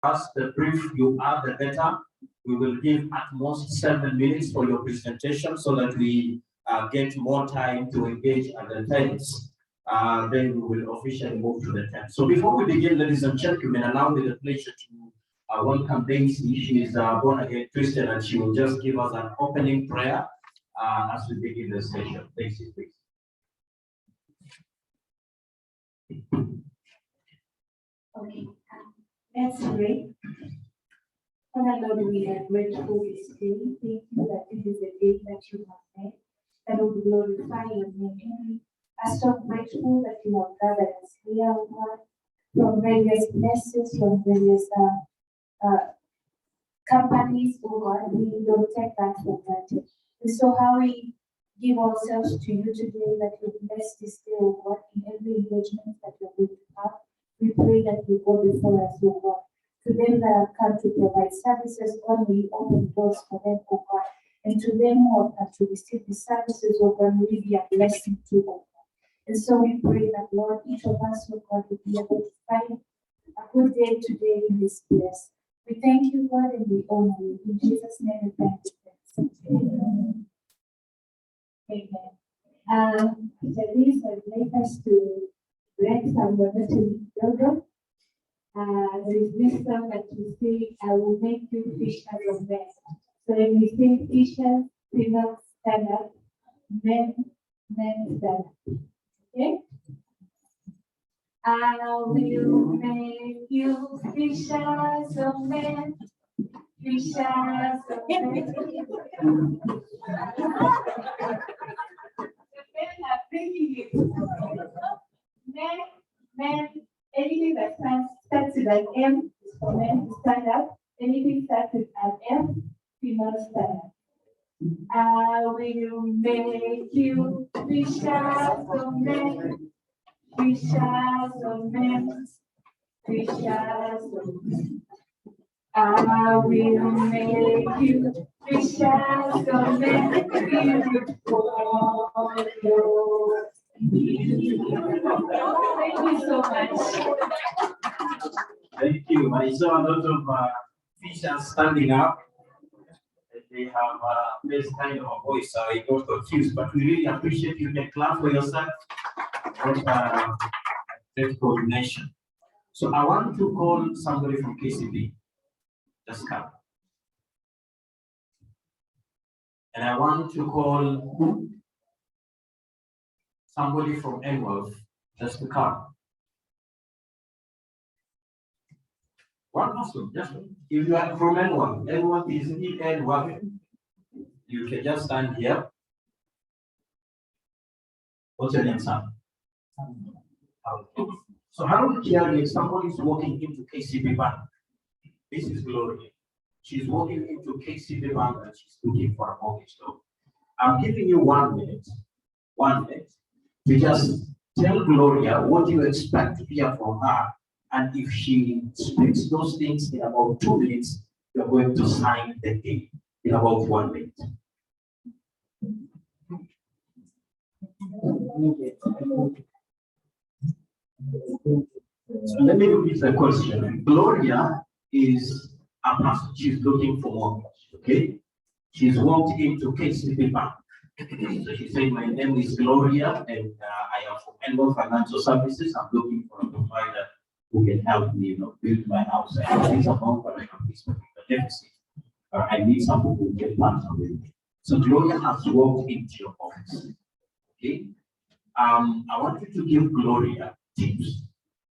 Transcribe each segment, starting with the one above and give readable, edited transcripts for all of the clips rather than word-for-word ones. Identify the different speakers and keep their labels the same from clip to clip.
Speaker 1: As the brief you are, the better. We will give at most 7 minutes for your presentation so that we get more time to engage at the tents. Then we will officially move to the tent. So before we begin, ladies and gentlemen, allow me the pleasure to welcome Daisy. She is a born-again Christian, and she will just give us an opening prayer as we begin the session. Daisy, please.
Speaker 2: Okay, let's pray. Father Lord, we are grateful this day. Thank you that this is a day that you have made, that will glorify your name. I'm so grateful that you have gathered us here, God, from various places, from various companies, oh God. We don't take that for granted. And so how we give ourselves to you today, that you bless this day, oh God, in every engagement that you're going to have. We pray that you go before us, oh God. To them that have come to provide services, God, we open doors for them, oh God. And to them who have come to receive the services, oh God, will be a blessing to them. And so we pray that, Lord, each of us, oh God, will be able to find a good day today in this place. We thank you, God, and we honor you. In Jesus' name we thank you. Amen. Amen. Trustees have led us to read some wonderful children. There is this song that you say, I will make you fishers of men. So when we sing fishers, females stand up, men stand up. Okay? I will make you fishers of men. Fishers of men. The men are bringing it. Men, anything that starts with an M is for men to stand up. Anything starts with an M, females stand up. I will make you fishers of men. Fishers of men. Fishers of men. I will make you fishers of men. Beautiful. Thank you so much.
Speaker 1: Thank you. I saw a lot of fishers standing up. They have this kind of a voice, so I got confused. But we really appreciate you. Can clap for yourself. Great coordination. So I want to call somebody from KCB. Just come. And I want to call somebody from Enwealth just to come. One person, just if you are from Enwealth is in Enwealth. You can just stand here. What's your name, son? So how would you if somebody is walking into KCB Bank? This is Gloria. She's walking into KCB Bank and she's looking for a mortgage loan. I'm giving you 1 minute. 1 minute to just tell Gloria what you expect to hear from her. And if she speaks those things in about 2 minutes, you're going to sign the deal in about 1 minute. So let me repeat the question. Gloria is a person, she's looking for mortgage, okay? She's walked into KCB Bank. So she said, my name is Gloria and I am from Enwealth Financial Services. I'm looking for a provider who can help me, build my house. I have this amount, but I have this particular deficit. I need someone who can partner with me. So Gloria has walked into your office, okay? I want you to give Gloria tips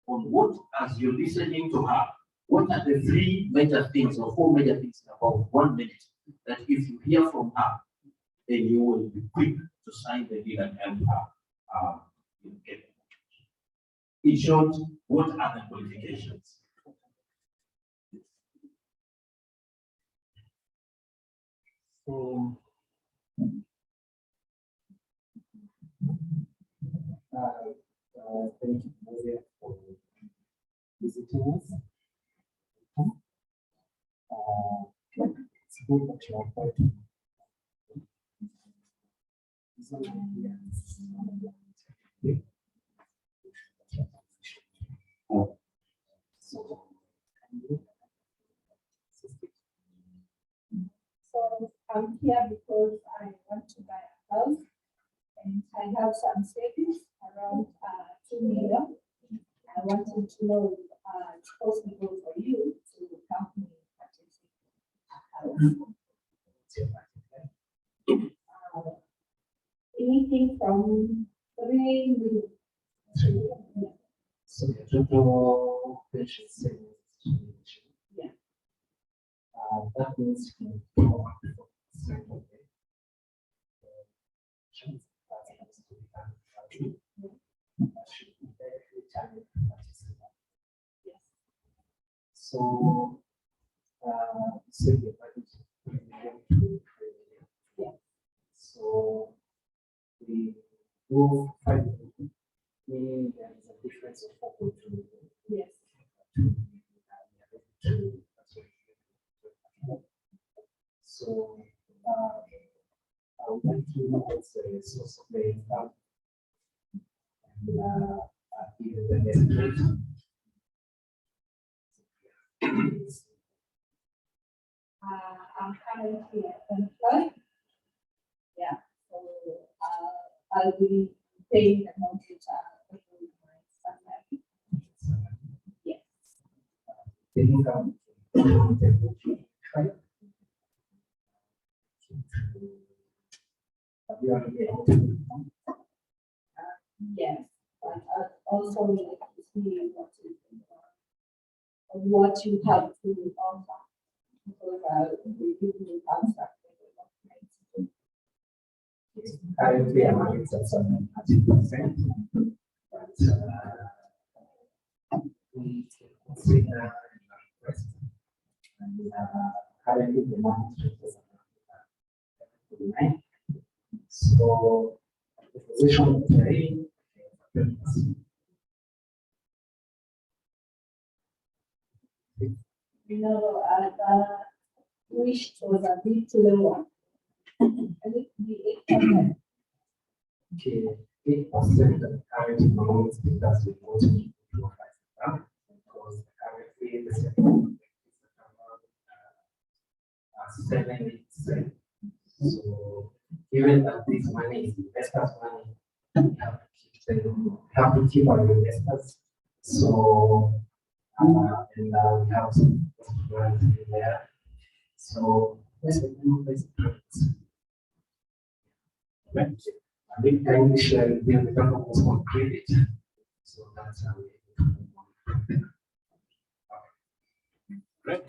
Speaker 1: on what, as you're listening to her, what are the 3 major things or 4 major things in about 1 minute that if you hear from her, then you will be quick to sign the deal and help her get it. In short, what are the qualifications?
Speaker 3: So, thank you, Maria, for visiting us. It's good that you are part of
Speaker 2: I'm here because I want to buy a house and I have some savings around 2 million. I wanted to know if it's possible for you to help me purchase a house. Anything from 3 million.
Speaker 3: So the total pension savings is 2 million.
Speaker 2: Yeah.
Speaker 3: That means you can go up to 4% of it. That's to be done. That should be very challenging to participate.
Speaker 2: Yes.
Speaker 3: So, say the budget is 3 million to 3 million.
Speaker 2: Yeah.
Speaker 3: So, we go 5 million, meaning there is a difference of 4.2 million.
Speaker 2: Yes.
Speaker 3: So, I would like to look at the source of the income and give the estimate.
Speaker 2: I'm currently employed. Yeah, so I'll be paying the mortgage every month. Yes.
Speaker 3: The income.
Speaker 2: Yes, but I also like to see what you have to offer. Because we give you contract.
Speaker 3: Currently, I'm at 30%, but we consider request. And currently, the market is around 9. So, the position today,
Speaker 2: You know, I wished was a bit lower. I think the 800.
Speaker 3: okay, 8% currently promotes because we want to keep it to 5%. Because currently, the second is around 7%. So, given that this money is investors' money, we have to keep our investors. So, and we have some grants in there. So, let's do this. Right. I think kindly share with them the government's on credit. So that's how we move on.
Speaker 1: Great.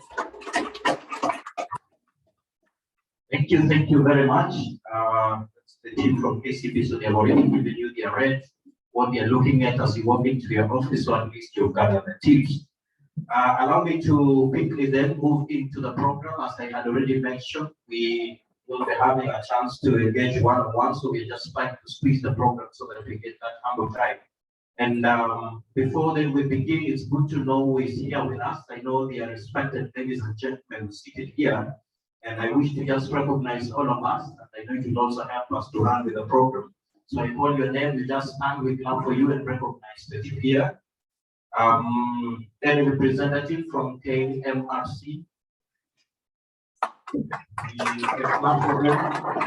Speaker 1: Thank you very much. The team from KCB, so they have already given you the red, what they are looking at as you walk into your office, or at least you've gathered the tips. Allow me to quickly then move into the program. As I had already mentioned, we will be having a chance to engage one-on-one, so we're just trying to squeeze the program so that we get that hang of time. And before then we begin, it's good to know who is here with us. I know the respected ladies and gentlemen seated here, and I wish to just recognize all of us, and I know it will also help us to run with the program. So I call your name, we just stand, we clap for you and recognize that you're here. Any representative from KMRC. We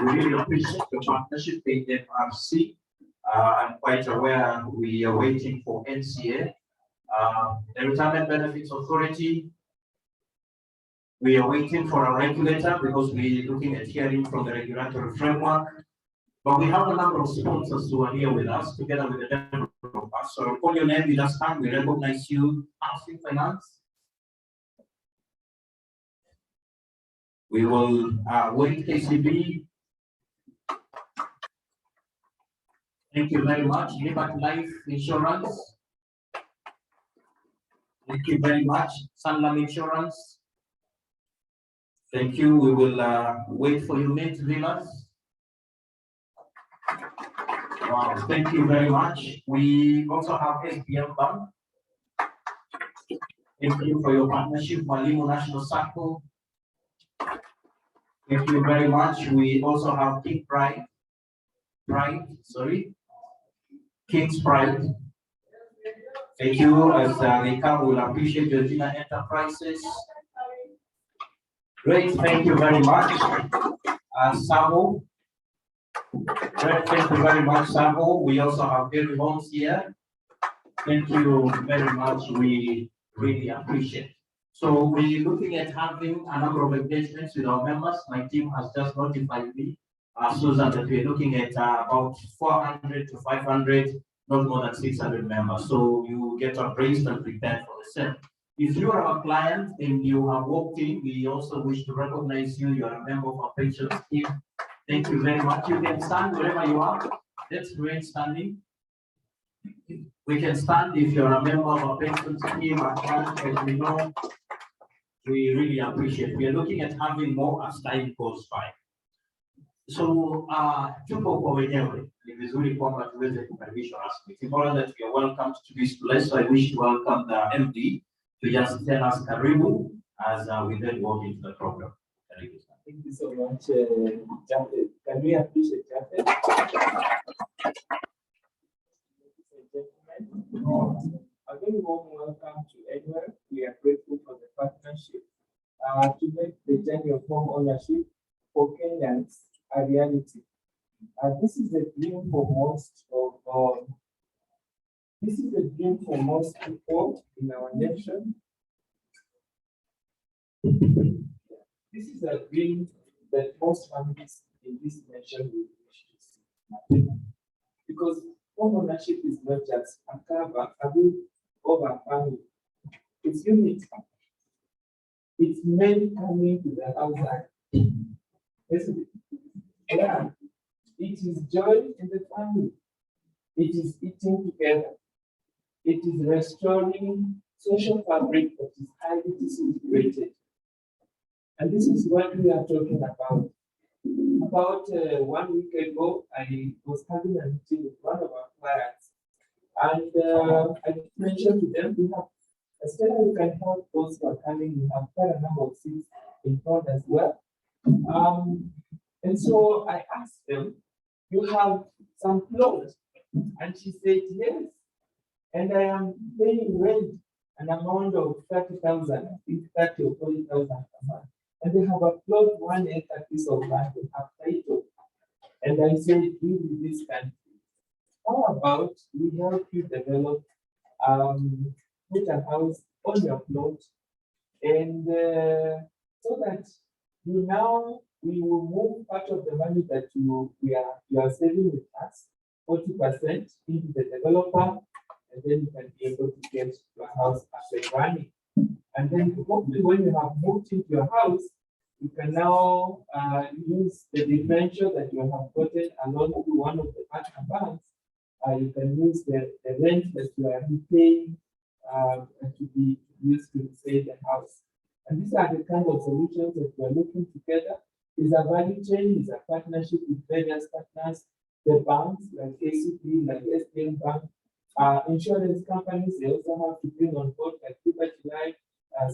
Speaker 1: really appreciate the partnership with KMRC. I'm quite aware we are waiting for NCA. The Retirement Benefits Authority, we are waiting for a regulator because we're looking at hearing from the regulatory framework. But we have a number of sponsors who are here with us, together with the number of us. So call your name, we just stand, we recognize you. Housing Finance. We will wait KCB. Thank you very much. Liberty Life Insurance. Thank you very much. Sanlam Insurance. Thank you. We will wait for you, Mint Villas. Wow, thank you very much. We also have SBM Bank. Thank you for your partnership, Mwalimu National Circle. Thank you very much. We also have King's Pride. Thank you. As they come, we'll appreciate Georgina Enterprises. Great, thank you very much. Sabo. Thank you very much, Sabo. We also have Gary Holmes here. Thank you very much. We really appreciate. So we're looking at having a number of engagements with our members. My team has just notified me, Susan, that we're looking at about 400 to 500, not more than 600 members. So you get appraised and prepared for the same. If you are our client and you have walked in, we also wish to recognize you. You are a member of our pension scheme. Thank you very much. You can stand wherever you are. Let's remain standing. We can stand if you're a member of our pension scheme, as we know. We really appreciate. We are looking at having more as time goes by. So, tuko kwa wenyewe ni vizuri kwamba tuweze kukaribishwa rasmi. It's important that we are welcomed to this place. So I wish to welcome the MD to just tell us karibu as we then go into the program. Karibu.
Speaker 4: Thank you so much, Jafet. Can we appreciate Jafet? A very warm welcome to Enwealth. We are grateful for the partnership to make the journey of home ownership for Kenyans a reality. This is a dream for most people in our nation. This is a dream that most families in this nation will wish to see. Because home ownership is not just a cover, a roof over a family. It's unity. It's men coming to the outside. Isn't it? Yeah. It is joy in the family. It is eating together. It is restoring social fabric that is highly disintegrated. And this is what we are talking about. About 1 week ago, I was having a meeting with one of our clients, and I mentioned to them, we have a study you can help those who are coming. We have quite a number of seats in front as well. And so I asked them, you have some clothes? And she said, yes. And I am paying rent an amount of 30,000, I think 30 or 40,000 a month. And they have a plot 1 acre piece of land, they have title. And I said, we with this country, how about we help you develop, put a house on your plot, and so that we will move part of the money that you are saving with us, 40% into the developer, and then you can be able to get your house as a running. And then hopefully when you have moved into your house, you can now use the differential that you have gotten along with one of the partner banks. You can use the rent that you are repaying to be used to save the house. And these are the kind of solutions that we are looking together. It's a value chain, it's a partnership with various partners, the banks like KCB, like SBN Bank, insurance companies, they also have to bring on board like Liberty Life,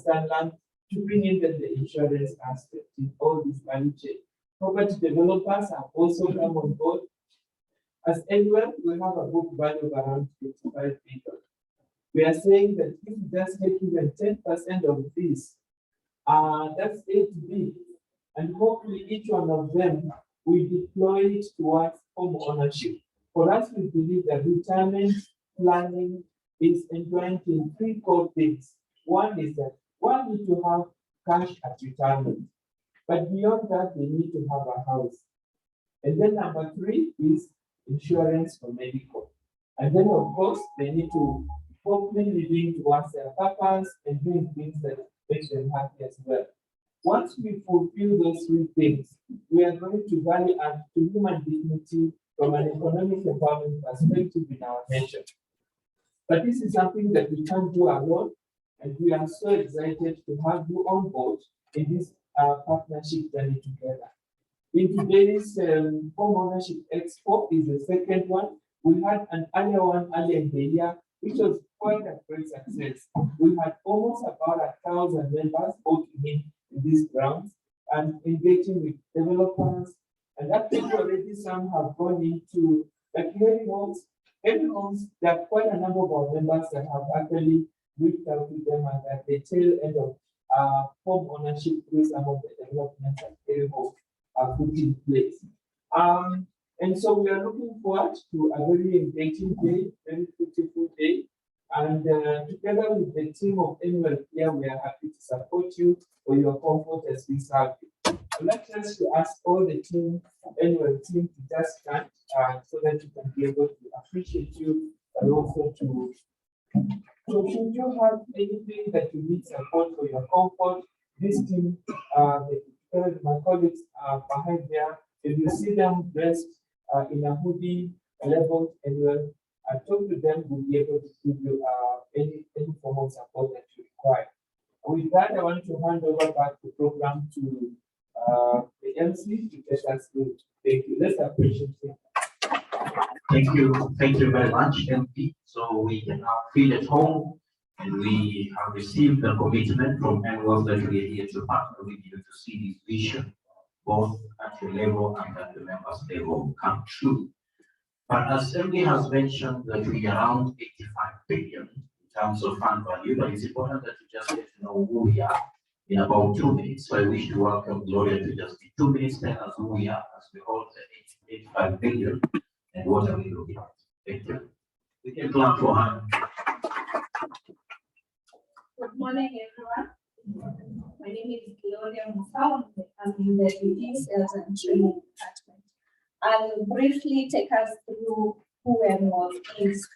Speaker 4: Sunland, to bring in the insurance aspect in all this value chain. Property developers have also come on board. As Enwealth, we have a book value of around 55 billion. We are saying that if we just take even 10% of this, that's 8 billion. And hopefully each one of them will deploy it towards home ownership. For us, we believe that retirement planning is entwined in 3 core things. One is that one need to have cash at retirement, but beyond that, they need to have a house. And then number 3 is insurance for medical. And then of course, they need to hopefully living towards their purpose and doing things that make them happy as well. Once we fulfill those 3 things, we are going to value add to human dignity from an economic empowerment perspective in our nation. But this is something that we can't do alone, and we are so excited to have you on board in this partnership journey together. In today's home ownership expo is the second one. We had an earlier one earlier in the year, which was quite a great success. We had almost about 1,000 members working in these grounds and engaging with developers. And actually already some have gone into like heavy homes. Heavy homes, there are quite a number of our members that have actually reached out to them and at the tail end of home ownership through some of the developments at heavy homes. put in place. And so we are looking forward to a very engaging day, very beautiful day. And together with the team of Enwealth here, we are happy to support you for your comfort as we serve you. I'd like us to ask all the team, Enwealth team, to just stand so that you can be able to appreciate you, but also to. So should you have anything that you need support for your comfort, this team, my colleagues are behind there. If you see them dressed in a hoodie, labeled Enwealth, I talk to them, will be able to give you any form of support that you require. With that, I want to hand over back the program to the MC to get us through. Thank you. Let's appreciate it.
Speaker 1: Thank you very much, MP. So we can now feel at home, and we have received the commitment from Enwealth that we are here to partner with you to see this vision, both at the level and at the members level, come true. But as MD has mentioned that we are around 85 billion in terms of fund value, but it's important that you just get to know who we are in about 2 minutes. So I wish to welcome Gloria to just be 2 minutes tell us who we are as we hold the 85 billion and what are we looking at. Thank you. We can clap for her.
Speaker 5: Good morning, everyone. My name is Gloria Musau. I'm in the Duty Sales and Training Department. I'll briefly take us through who Enwealth is.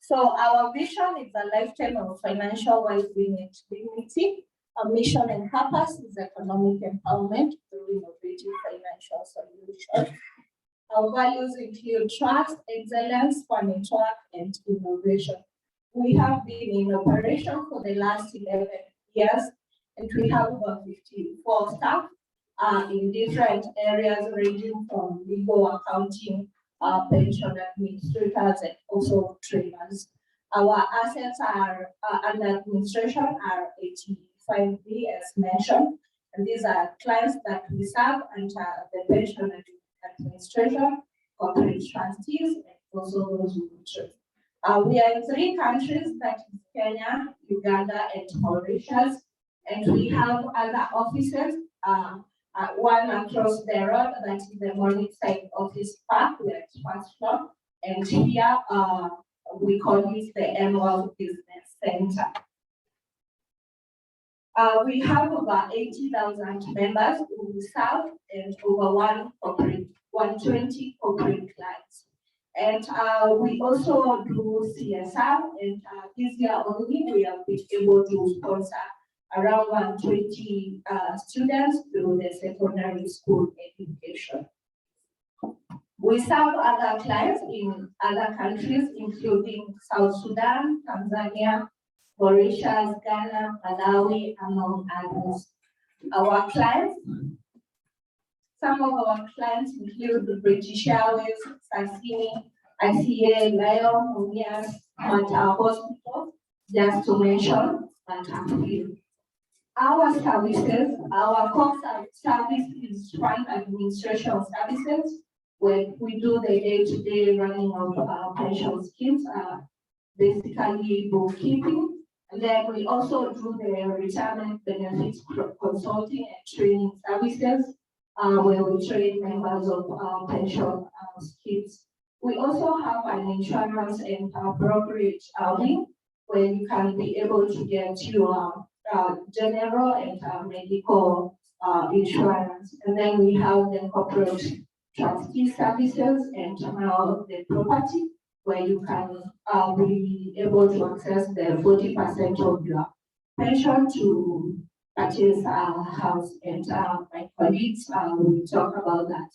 Speaker 5: So our vision is a lifetime of financial well-being and dignity. Our mission and purpose is economic empowerment through innovative financial solutions. Our values include trust, excellence, quality work, and innovation. We have been in operation for the last 11 years, and we have over 54 staff in different areas ranging from legal, accounting, pension administrators, and also trainers. Our assets are under administration are 85 billion as mentioned, and these are clients that we serve under the pension administration, corporate trustees, and also those who trust. We are in 3 countries, that is Kenya, Uganda, and Mauritius, and we have other offices, one across the road, that is the Morningside Office Park, we are at first floor, and here we call it the Enwealth Business Center. We have over 80,000 members who we serve and over 120 corporate clients. And we also do CSR, and this year only we have been able to sponsor around 120 students through the secondary school education. We serve other clients in other countries, including South Sudan, Tanzania, Mauritius, Ghana, Malawi, among others. Our clients, some of our clients include the British Airways, Sasini, ICA, Lion, Mumias, Mata Hospital, just to mention a few. Our services, our core service is fund administration services, where we do the day-to-day running of our pension schemes, basically bookkeeping. And then we also do the retirement benefits consulting and training services, where we train members of our pension schemes. We also have an insurance and brokerage wing, where you can be able to get your general and medical insurance. And then we have the corporate trustee services and now the property, where you can be able to access the 40% of your pension to purchase a house. And my colleagues will talk about that.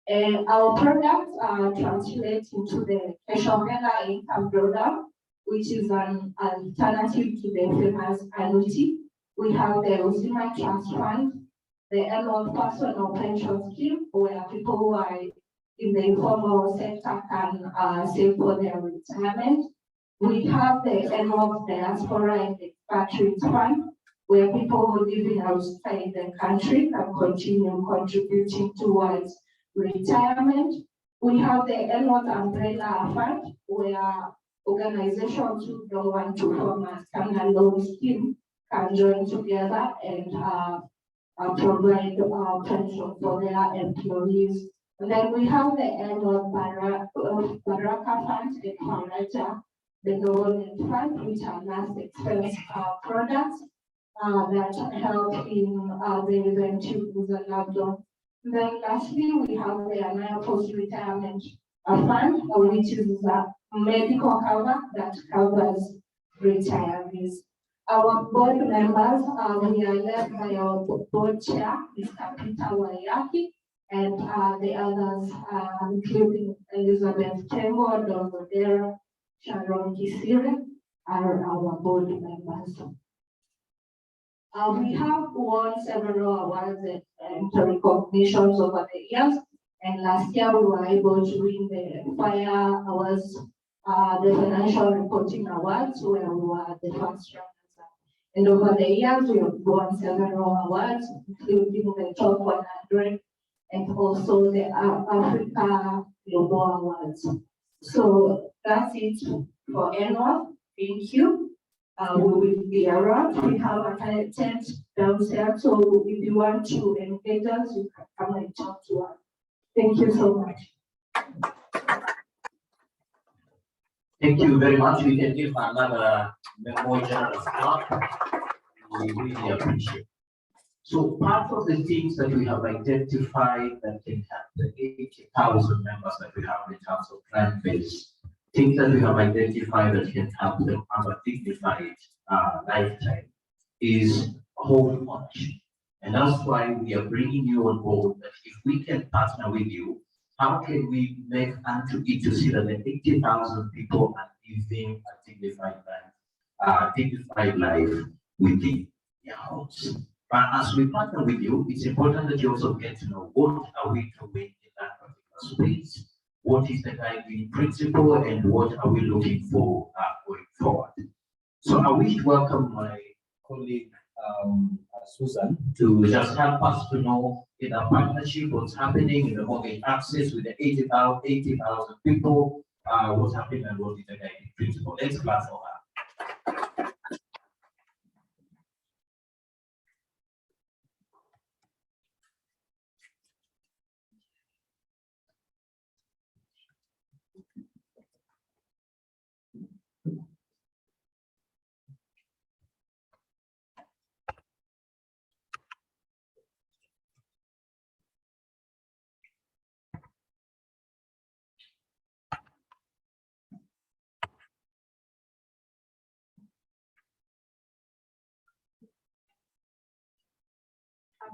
Speaker 5: And our products translate into the Keshomela income program, which is an alternative to the famous annuity. We have the Uzima Trust Fund, the annual personal pension scheme, where people who are in the informal sector can save for their retirement. We have the annual diaspora and expatriate fund, where people who live outside the country can continue contributing towards retirement. We have the annual umbrella fund, where organizations who don't want to form a standalone scheme can join together and provide pension for their employees. And then we have the annual Baraka Fund, the Karaja, the government fund, which are last expense products that help in the event to use a laptop. Then lastly, we have the annual post-retirement fund, which is a medical cover that covers retirees. Our board members, we are led by our board chair, Mr. Peter Wayaki, and the others, including Elizabeth Tembo, Don Rodera, Sharon Kisire, are our board members. We have won several awards and recognitions over the years, and last year we were able to win the FIRE Awards, the Financial Reporting Awards, where we were the first runners. And over the years, we have won several awards, including the Top 100 and also the Africa Global Awards. So that's it for Enwealth. Thank you. We will be around. We have a tent downstairs, so if you want to engage us, you can come and talk to us. Thank you so much.
Speaker 1: Thank you very much. We can give another more generous clap. We really appreciate. So part of the things that we have identified that can help the 80,000 members that we have in terms of client base, things that we have identified that can help them have a dignified lifetime is home ownership. And that's why we are bringing you on board that if we can partner with you, how can we make unto it to see that the 80,000 people are living a dignified life within their homes. But as we partner with you, it's important that you also get to know what are we doing in that particular space, what is the guiding principle, and what are we looking for going forward. So I wish to welcome my colleague Susan to just help us to know in our partnership what's happening in the mortgage access with the 80,000 people, what's happening and what is the guiding principle. Let's clap for her.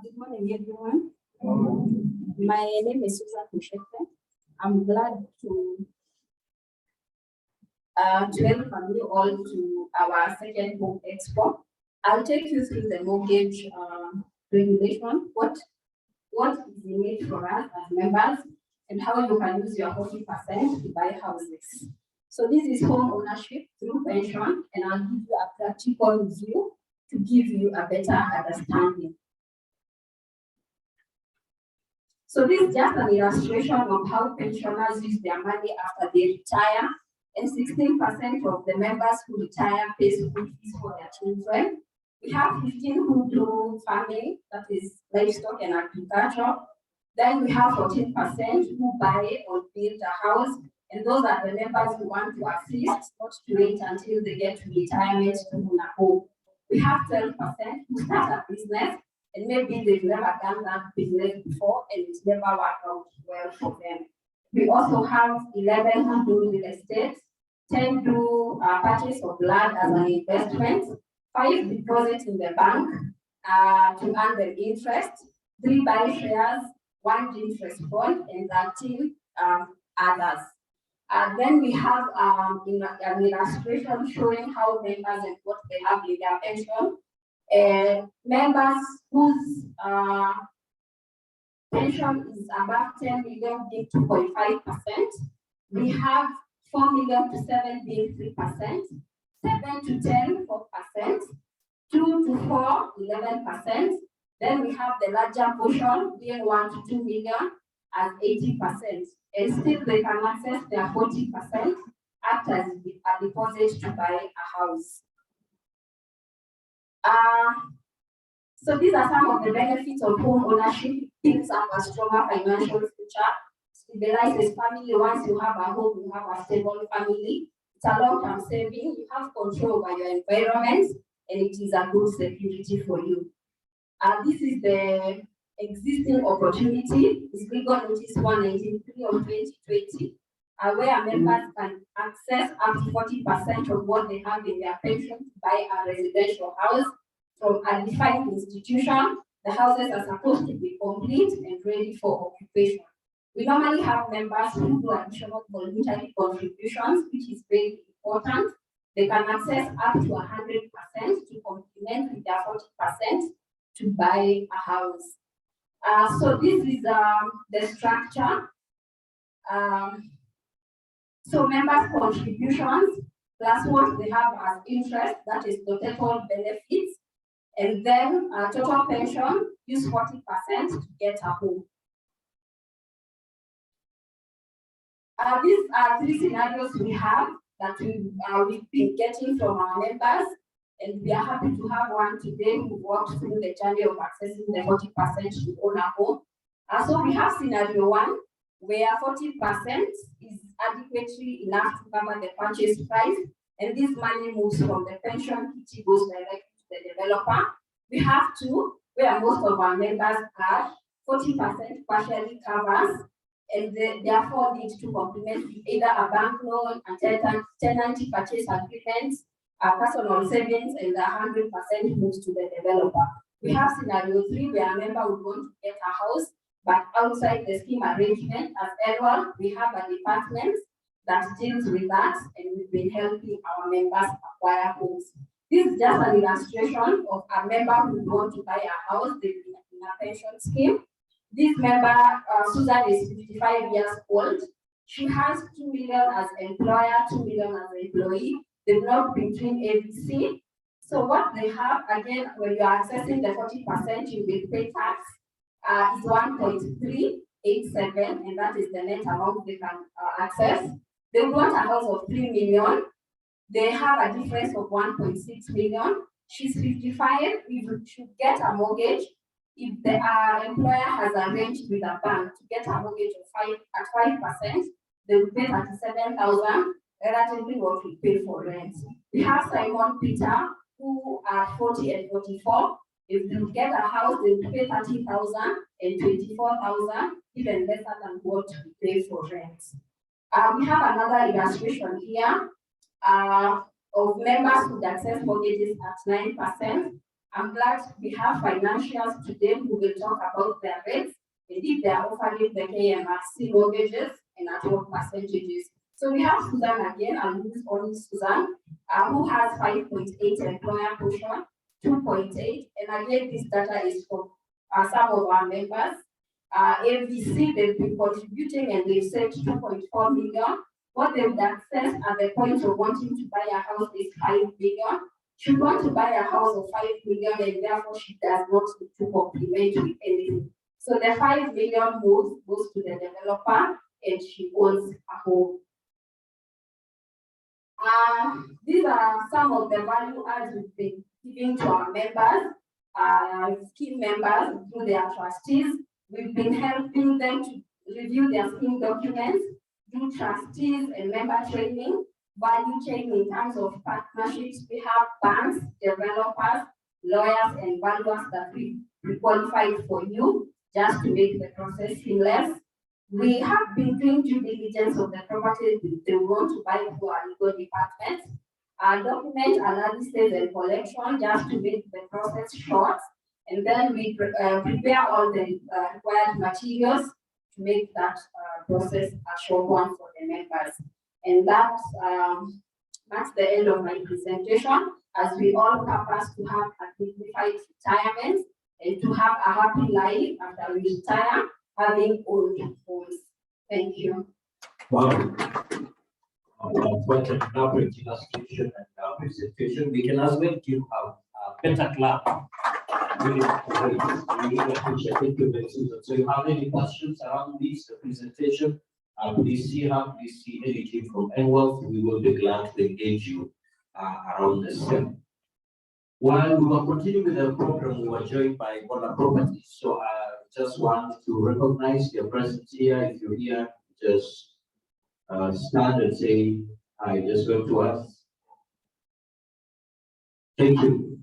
Speaker 6: Good morning, everyone. My name is Susan Kushekwe. I'm glad to welcome you all to our second home expo. I'll take you through the mortgage regulation, what is in it for us as members, and how you can use your 40% to buy houses. So this is home ownership through pension, and I'll give you a practical view to give you a better understanding. So this is just an illustration of how pensioners use their money after they retire, and 16% of the members who retire pay school fees for their children. We have 15 who do farming, that is livestock and agriculture. Then we have 14% who buy or build a house, and those are the members who want to assist, not to wait until they get to retirement to own a home. We have 12% who start a business, and maybe they've never done that business before and it's never worked out well for them. We also have 11 who do real estate, 10 do purchase of land as an investment, 5 deposit in the bank to earn the interest, 3 buy shares, 1 interest bond, and 13 others. Then we have an illustration showing how members and what they have in their pension. Members whose pension is above 10 million being 2.5%. We have 4 million to 7 being 3%, 7 to 10, 4%, 2 to 4, 11%. Then we have the larger portion being 1 to 2 million as 80%. And still they can access their 40% act as a deposit to buy a house. So these are some of the benefits of home ownership. It builds up a stronger financial future, stabilizes family. Once you have a home, you have a stable family. It's a long-term saving. You have control over your environment, and it is a good security for you. This is the existing opportunity. It's legal notice 193 of 2020, where members can access up to 40% of what they have in their pension to buy a residential house from a defined institution. The houses are supposed to be complete and ready for occupation. We normally have members who do additional voluntary contributions, which is very important. They can access up to 100% to complement with their 40% to buy a house. So this is the structure. So members' contributions plus what they have as interest, that is the total benefits, and then total pension, use 40% to get a home. These are 3 scenarios we have that we've been getting from our members, and we are happy to have one today who walked through the journey of accessing the 40% to own a home. So we have scenario 1, where 40% is adequately enough to cover the purchase price, and this money moves from the pension kitty, goes directly to the developer. We have 2, where most of our members are, 40% partially covers, and they therefore need to complement with either a bank loan, a tenancy purchase agreement, a personal savings, and 100% moves to the developer. We have scenario 3, where a member would want to get a house, but outside the scheme arrangement. As Enwealth, we have a department that deals with that, and we've been helping our members acquire homes. This is just an illustration of a member who wants to buy a house in a pension scheme. This member, Susan, is 55 years old. She has 2 million as employer, 2 million as employee. They've not between ABC. So what they have, again, when you are accessing the 40%, you will pay tax, is 1.387, and that is the net amount they can access. They want a house of 3 million. They have a difference of 1.6 million. She's 55. We should get a mortgage. If the employer has arranged with a bank to get a mortgage of 5%, they will pay 37,000, relatively what we pay for rent. We have Simon Peter, who are 40 and 44. If they get a house, they will pay 30,000 and 24,000, even lesser than what we pay for rent. We have another illustration here of members who access mortgages at 9%. I'm glad we have financials today who will talk about their rates and if they are offering the KMRC mortgages and at what percentages. So we have Susan again, I'll use only Susan, who has 5.8 employer portion, 2.8, and again this data is from some of our members. ABC, they've been contributing and they've saved 2.4 million. What they would access at the point of wanting to buy a house is 5 million. She wants to buy a house of 5 million and therefore she does not need to complement with anything. So the 5 million goes to the developer and she owns a home. These are some of the value adds we've been giving to our members, scheme members through their trustees. We've been helping them to review their scheme documents, do trustees and member training, value chain in terms of partnerships. We have banks, developers, lawyers, and valuers that we qualified for you just to make the process seamless. We have been doing due diligence of the properties they want to buy through our legal department. Document analysis and collection just to make the process short. And then we prepare all the required materials to make that process a short one for the members. And that's the end of my presentation, as we all purpose to have a dignified retirement and to have a happy life after we retire, having owned homes. Thank you.
Speaker 1: Wow. Quite an elaborate illustration and presentation. We can as well give a better clap. Really appreciate it. Thank you, Susan. So you have any questions around this presentation? Please see her, please see anything from Enwealth. We will be glad to engage you around the same. While we were continuing with the program, we were joined by Bola Properties. So I just want to recognize your presence here. If you're here, just stand and say hi, just go to us. Thank you.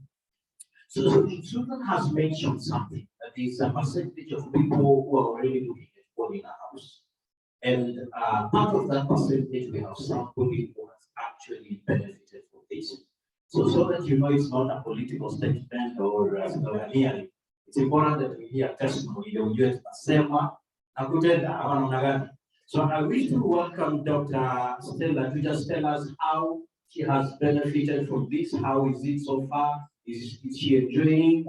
Speaker 1: So Susan has mentioned something, that is a percentage of people who are already looking at owning a house. And part of that percentage, we have somebody who has actually benefited from this. So that you know it's not a political statement or a hearing, it's important that we hear testimony. So I wish to welcome Dr. Stella to just tell us how she has benefited from this. How is it so far? Is she enjoying?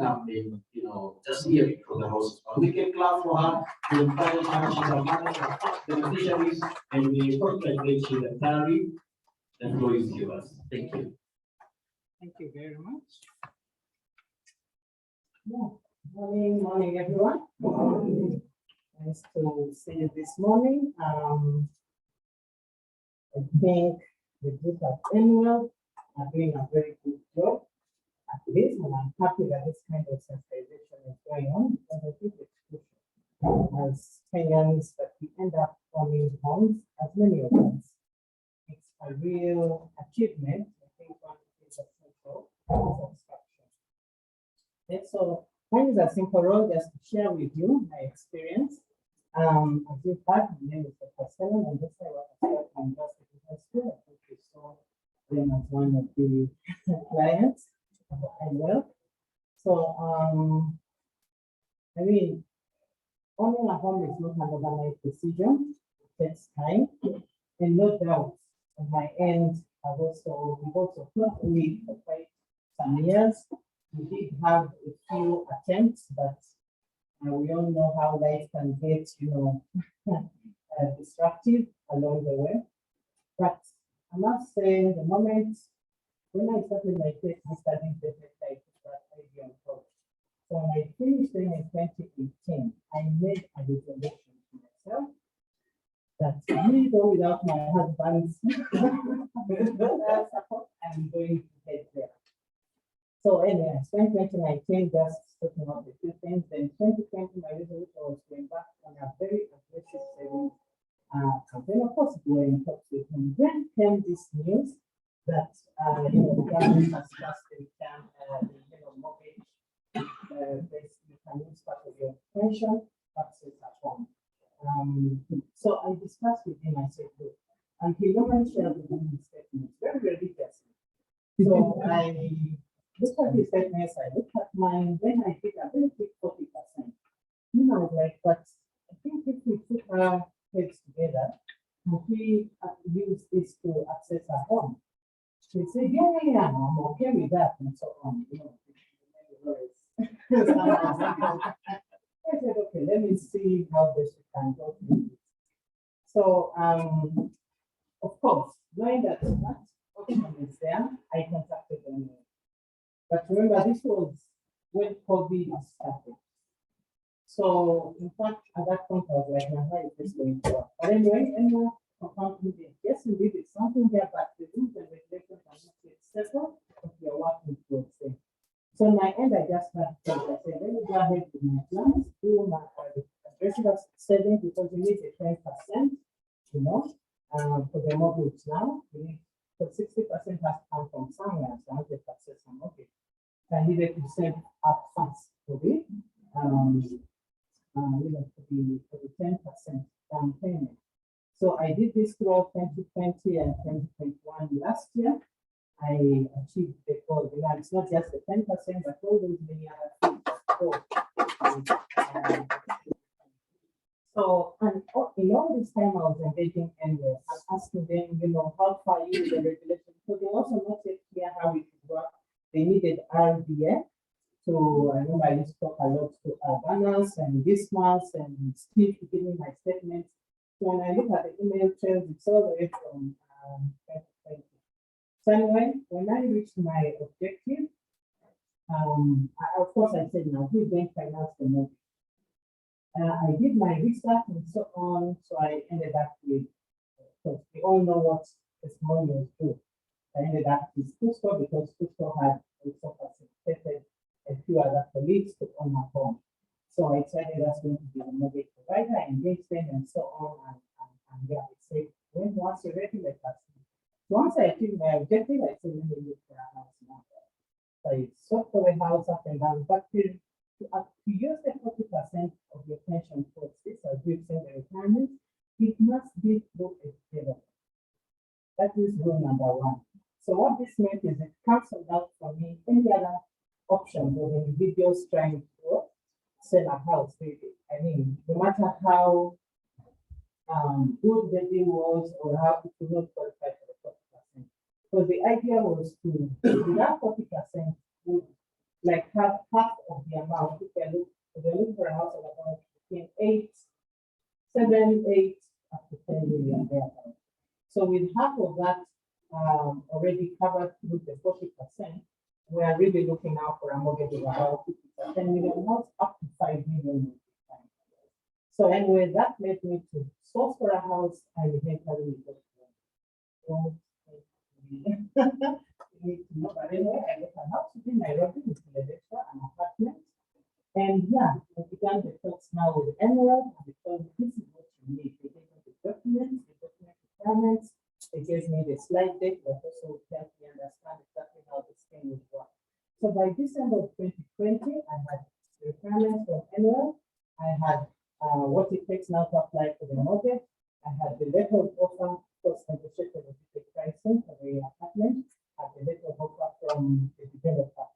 Speaker 1: Just hearing from the host. We can clap for her to encourage her. She's a mother of beneficiaries, and we congratulate you entirely. The floor is yours. Thank you.
Speaker 7: Thank you very much. Morning, everyone. Nice to see you this morning. I think the group at Enwealth are doing a very good job at this, and I'm happy that this kind of sensitization is going on, because I think it's crucial as Kenyans that we end up owning homes, as many of us. It's a real achievement. I think one is essential satisfaction. And so mine is a simple role just to share with you my experience. As you've heard, my name is Dr. Stella, and this is what I started from University High School. I think you saw them as one of the clients of Enwealth. So, I mean, owning a home is not an overnight decision. It takes time, and no doubt on my end, we've also thought we for quite some years. We did have a few attempts, but we all know how life can get, disruptive along the way. But I must say, the moment when I started my PhD studying business, I took that idea on top. So when I finished in 2018, I made a resolution to myself that even though without my husband's support, I'm going to get there. So anyway, I spent 2019 just talking about a few things. Then 2020, my resolution was to embark on a very aggressive savings campaign. Of course, we were in talks with him. Then came this news that the government has passed the return, mortgage. You can use part of your pension taxes at home. So I discussed with him. I said, look, and he normally shared with me his statements very religiously. So I looked at his statements, I looked at mine, then I did a very quick 40%. I was like, but I think if we put our heads together, and we use this to access our home. He said, yeah, I'm okay with that, and so on. I said, okay, let me see how this can go. So, of course, knowing that that option is there, I contacted them. But remember, this was when COVID started. So, in fact, at that point, I was like, how is this going to work? But anyway, confirmed me that yes, indeed, it's something there, but the rules and regulations are not yet settled, but we are working towards them. So, on my end, I just had to say, let me go ahead with my plans, do my aggressive savings, because you need a 10%, for the mortgage now. You need, so 60% has to come from somewhere, so I have to access some mortgage. I needed to save up funds for it, for the 10% down payment. So I did this throughout 2020 and 2021 last year. I achieved the goal. It's not just the 10%, but all those many other things. So, and in all this time I was engaging Enwealth and asking them, how far you with the regulation. So they also not yet clear how it would work. They needed RBA. So I remember I used to talk a lot to Urbanas and Bismarck and Steve giving my statements. So when I look at the email trails, it's all the way from 2020. So anyway, when I reached my objective, of course I said, now who's going to finance the mortgage? I did my research and so on, so I ended up with, because we all know what testimonials do. I ended up with Cusco because Cusco had also facilitated a few other colleagues to own a home. So I decided that's going to be the mortgage provider, I engaged them and so on, and yeah, I said, once you're ready, let us know. So once I achieved my objective, I said, let me look for a house now. So I sought for a house up and down, but to use the 40% of your pension towards this, as we've seen the requirements, it must be through a developer. That is rule number one. So what this meant is it cancelled out for me any other options of individuals trying to sell a house. I mean, no matter how good the deal was or how it could not qualify for the 40%. So the idea was to, with that 40%, would like have half of the amount. If they're looking for a house of about between 7, 8, up to 10 million there. So with half of that already covered through the 40%, we are really looking out for a mortgage of about 10 million, not up to 5 million. So anyway, that led me to source for a house and eventually got one. But anyway, I got a house in Nairobi with an apartment. And yeah, we began the talks now with Enwealth, and because this is what you need. They gave me the documents, the document requirements. They gave me the slide deck that also helped me understand exactly how this thing would work. So by December of 2020, I had the requirements from Enwealth. I had what it takes now to apply for the mortgage. I had the letter of offer, cost negotiated with the pricing for the apartment. I had the letter of offer from the developer.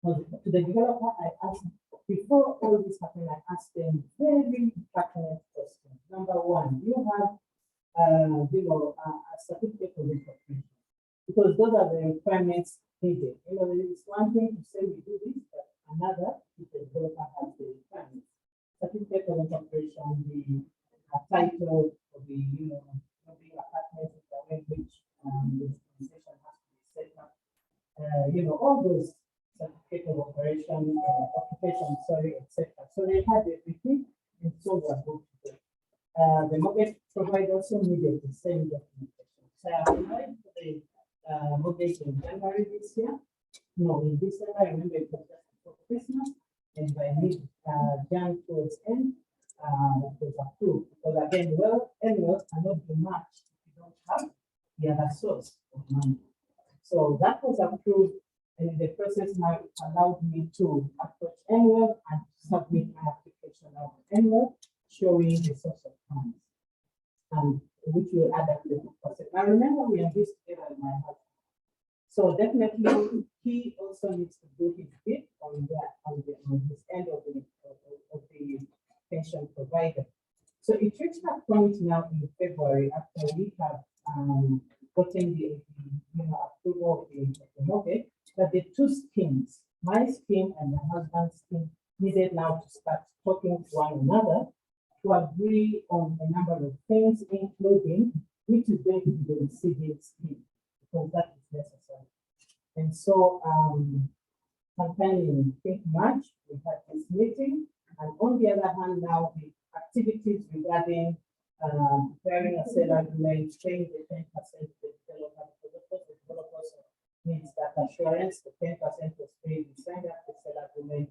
Speaker 7: To the developer, I asked, before all this happened, I asked them very pertinent questions. Number one, you have a certificate of incorporation, because those are the requirements needed. It's one thing to say we do this, but another if the developer has the requirements. Certificate of incorporation, the title of the building apartment, the way in which the organization has to be set up. All those certificate of operation, occupation, etc. So they had everything, and so we're going to do. The mortgage provider also needed the same documentation. So I applied for the mortgage in January this year. No, in December, I remember it was just before Christmas, and by mid-Jan towards end, it was approved. Because again, Enwealth cannot be matched if you don't have the other source of money. So that was approved, and in the process now it allowed me to approach Enwealth and submit my application of Enwealth, showing the source of funds, which will add up to the 2%. Now remember, we are this together with my husband. So definitely he also needs to do his bit on his end of the pension provider. So it reached that point now in February after we have gotten the approval of the mortgage, that the two schemes, my scheme and my husband's scheme, needed now to start talking to one another to agree on a number of things, including which is going to be the receiving scheme, because that is necessary. And so sometime in March, we had this meeting, and on the other hand, now the activities regarding preparing a sale agreement, paying the 10% to the developer, because of course the developer needs that assurance. The 10% was paid, we signed up the sale agreement,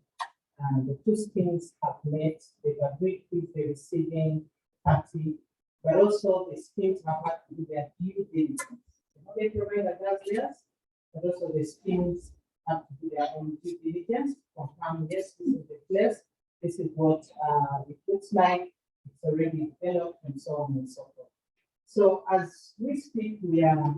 Speaker 7: and the two schemes have met. They've agreed with the receiving party, but also the schemes have had to do their due diligence. The mortgage provider does theirs, but also the schemes have to do their own due diligence, confirm, yes, this is the place, this is what it looks like, it's already developed, and so on and so forth. So as we speak, we are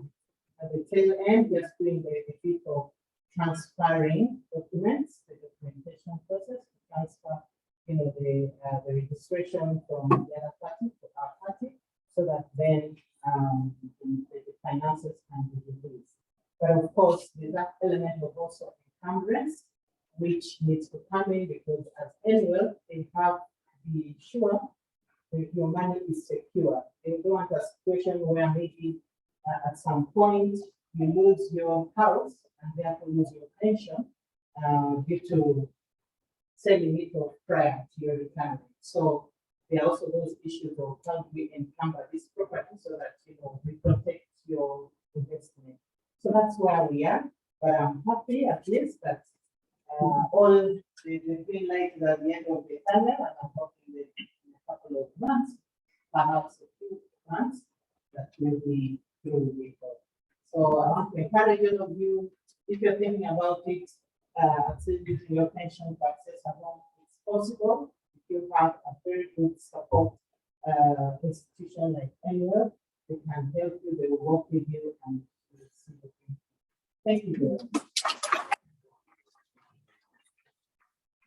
Speaker 7: at the tail end, just doing the bit of transferring documents, the documentation process, to transfer, the registration from the other party to our party, so that then the finances can be released. But of course, there's that element of also encumbrance, which needs to come in, because as Enwealth, they have to be sure that your money is secure. They don't want a situation where maybe at some point you lose your house and therefore lose your pension due to selling it off prior to your retirement. So there are also those issues of how do we encumber this property so that we protect your investment. So that's where we are. But I'm happy at least that all the green light is at the end of the tunnel, and I'm hoping that in a couple of months, perhaps a few months, that will be through with it. So I want to encourage all of you, if you're thinking about it, accessing your pension to access a home, it's possible. If you have a very good support institution like Enwealth, they can help you, they will work with you, and you will see the thing. Thank you very much.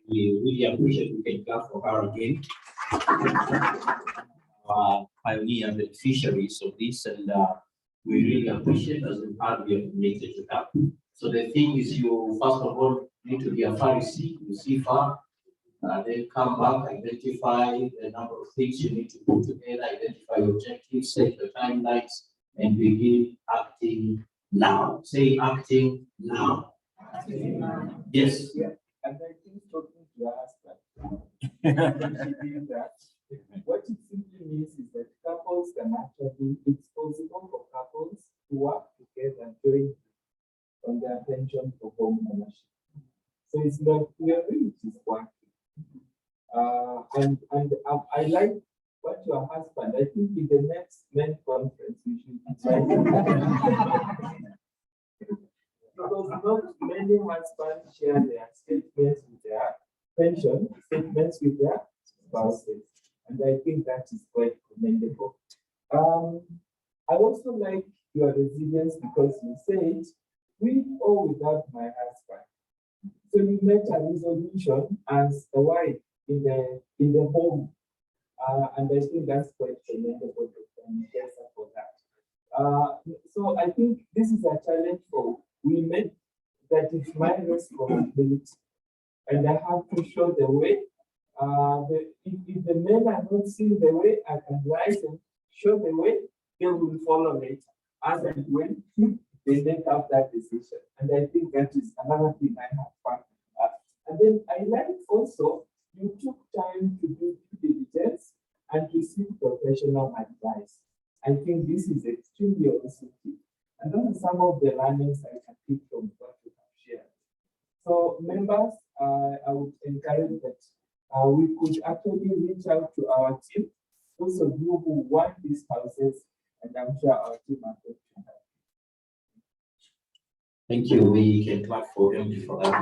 Speaker 1: We really appreciate we can clap for her again. Pioneer beneficiaries of this, and we really appreciate as a part we have made it happen. So the thing is, you first of all need to be a Pharisee, you see far, then come back, identify the number of things you need to put together, identify objectives, set the timelines, and begin acting now. Say acting now. Yes.
Speaker 4: Yeah, and I think talking to us that what it simply means is that couples can actually, it's possible for couples to work together jointly on their pension for home ownership. So it's not theory, it is working. I like what your husband, I think in the next men conference, we should because not many husbands share their statements with their pension, statements with their spouses. And I think that is quite commendable. I also like your resilience because you said, with or without my husband. So you made a resolution as a wife in the home. And I think that's quite commendable for that. So I think this is a challenge for women, that it's my responsibility. And I have to show the way. If the men are not seeing the way, I can rise and show the way, they will follow later. As and when they make up that decision. And I think that is another thing I have found. And then I like also, you took time to do due diligence and to seek professional advice. I think this is extremely awesome. And those are some of the learnings I can take from what you have shared. So members, I would encourage that we could actually reach out to our team, those of you who want these houses, and I'm sure our team are going to help.
Speaker 1: Thank you. We can clap for him for that.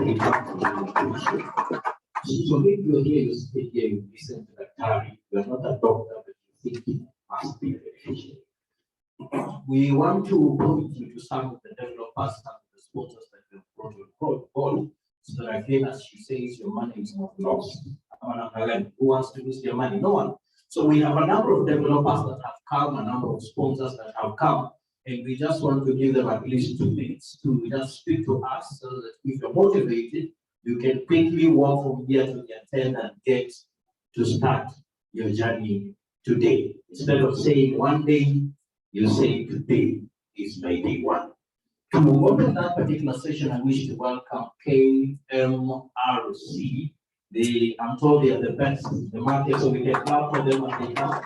Speaker 1: So if you're here, you sit here, you listen to the theory, you're not a doctor, but you think it must be beneficial. We want to point you to some of the developers, some of the sponsors that we have brought on, so that again, as she says, your money is not lost. Who wants to lose their money? No one. So we have a number of developers that have come, a number of sponsors that have come, and we just want to give them at least 2 minutes to just speak to us, so that if you're motivated, you can quickly walk from here to the tent and get to start your journey today. Instead of saying one day, you say today is my day one. To open that particular session, I wish to welcome KMRC. I'm told they are the best in the market, so we can clap for them as they come.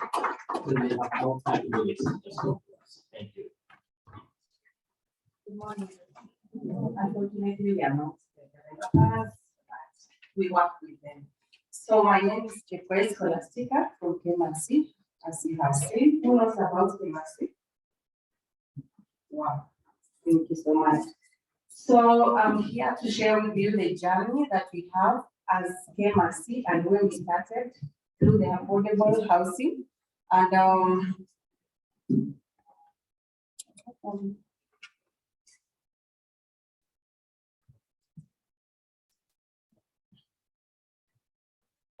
Speaker 1: So they have no time to listen. Just talk to us. Thank you.
Speaker 6: Good morning. Unfortunately, we are not the developers, but we work with them. So my name is Kekwe Scholastica from KMRC. As you have seen, who knows about KMRC? Wow, thank you so much. So I'm here to share with you the journey that we have as KMRC and when we started through the affordable housing. And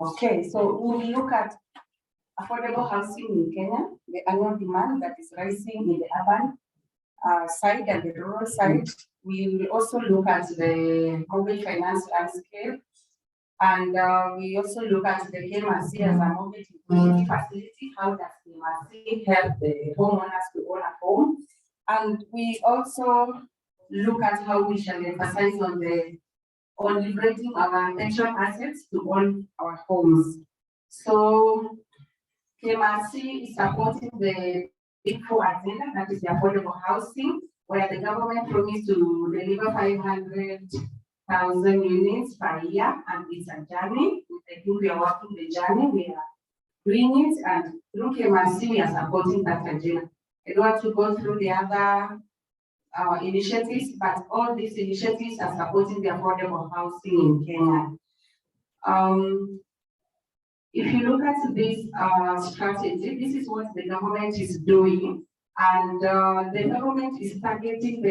Speaker 6: okay, so when we look at affordable housing in Kenya, the annual demand that is rising in the urban side and the rural side, we will also look at the mortgage finance landscape. And we also look at the KMRC as a mortgage liquidity facility. How does KMRC help the homeowners to own a home? And we also look at how we shall emphasize on leveraging our pension assets to own our homes. So KMRC is supporting the Big Four agenda, that is the affordable housing, where the government promised to deliver 500,000 units per year, and it's a journey. I think we are working the journey, we are doing it, and through KMRC, we are supporting that agenda. I don't want to go through the other initiatives, but all these initiatives are supporting the affordable housing in Kenya. If you look at this strategy, this is what the government is doing, and the government is targeting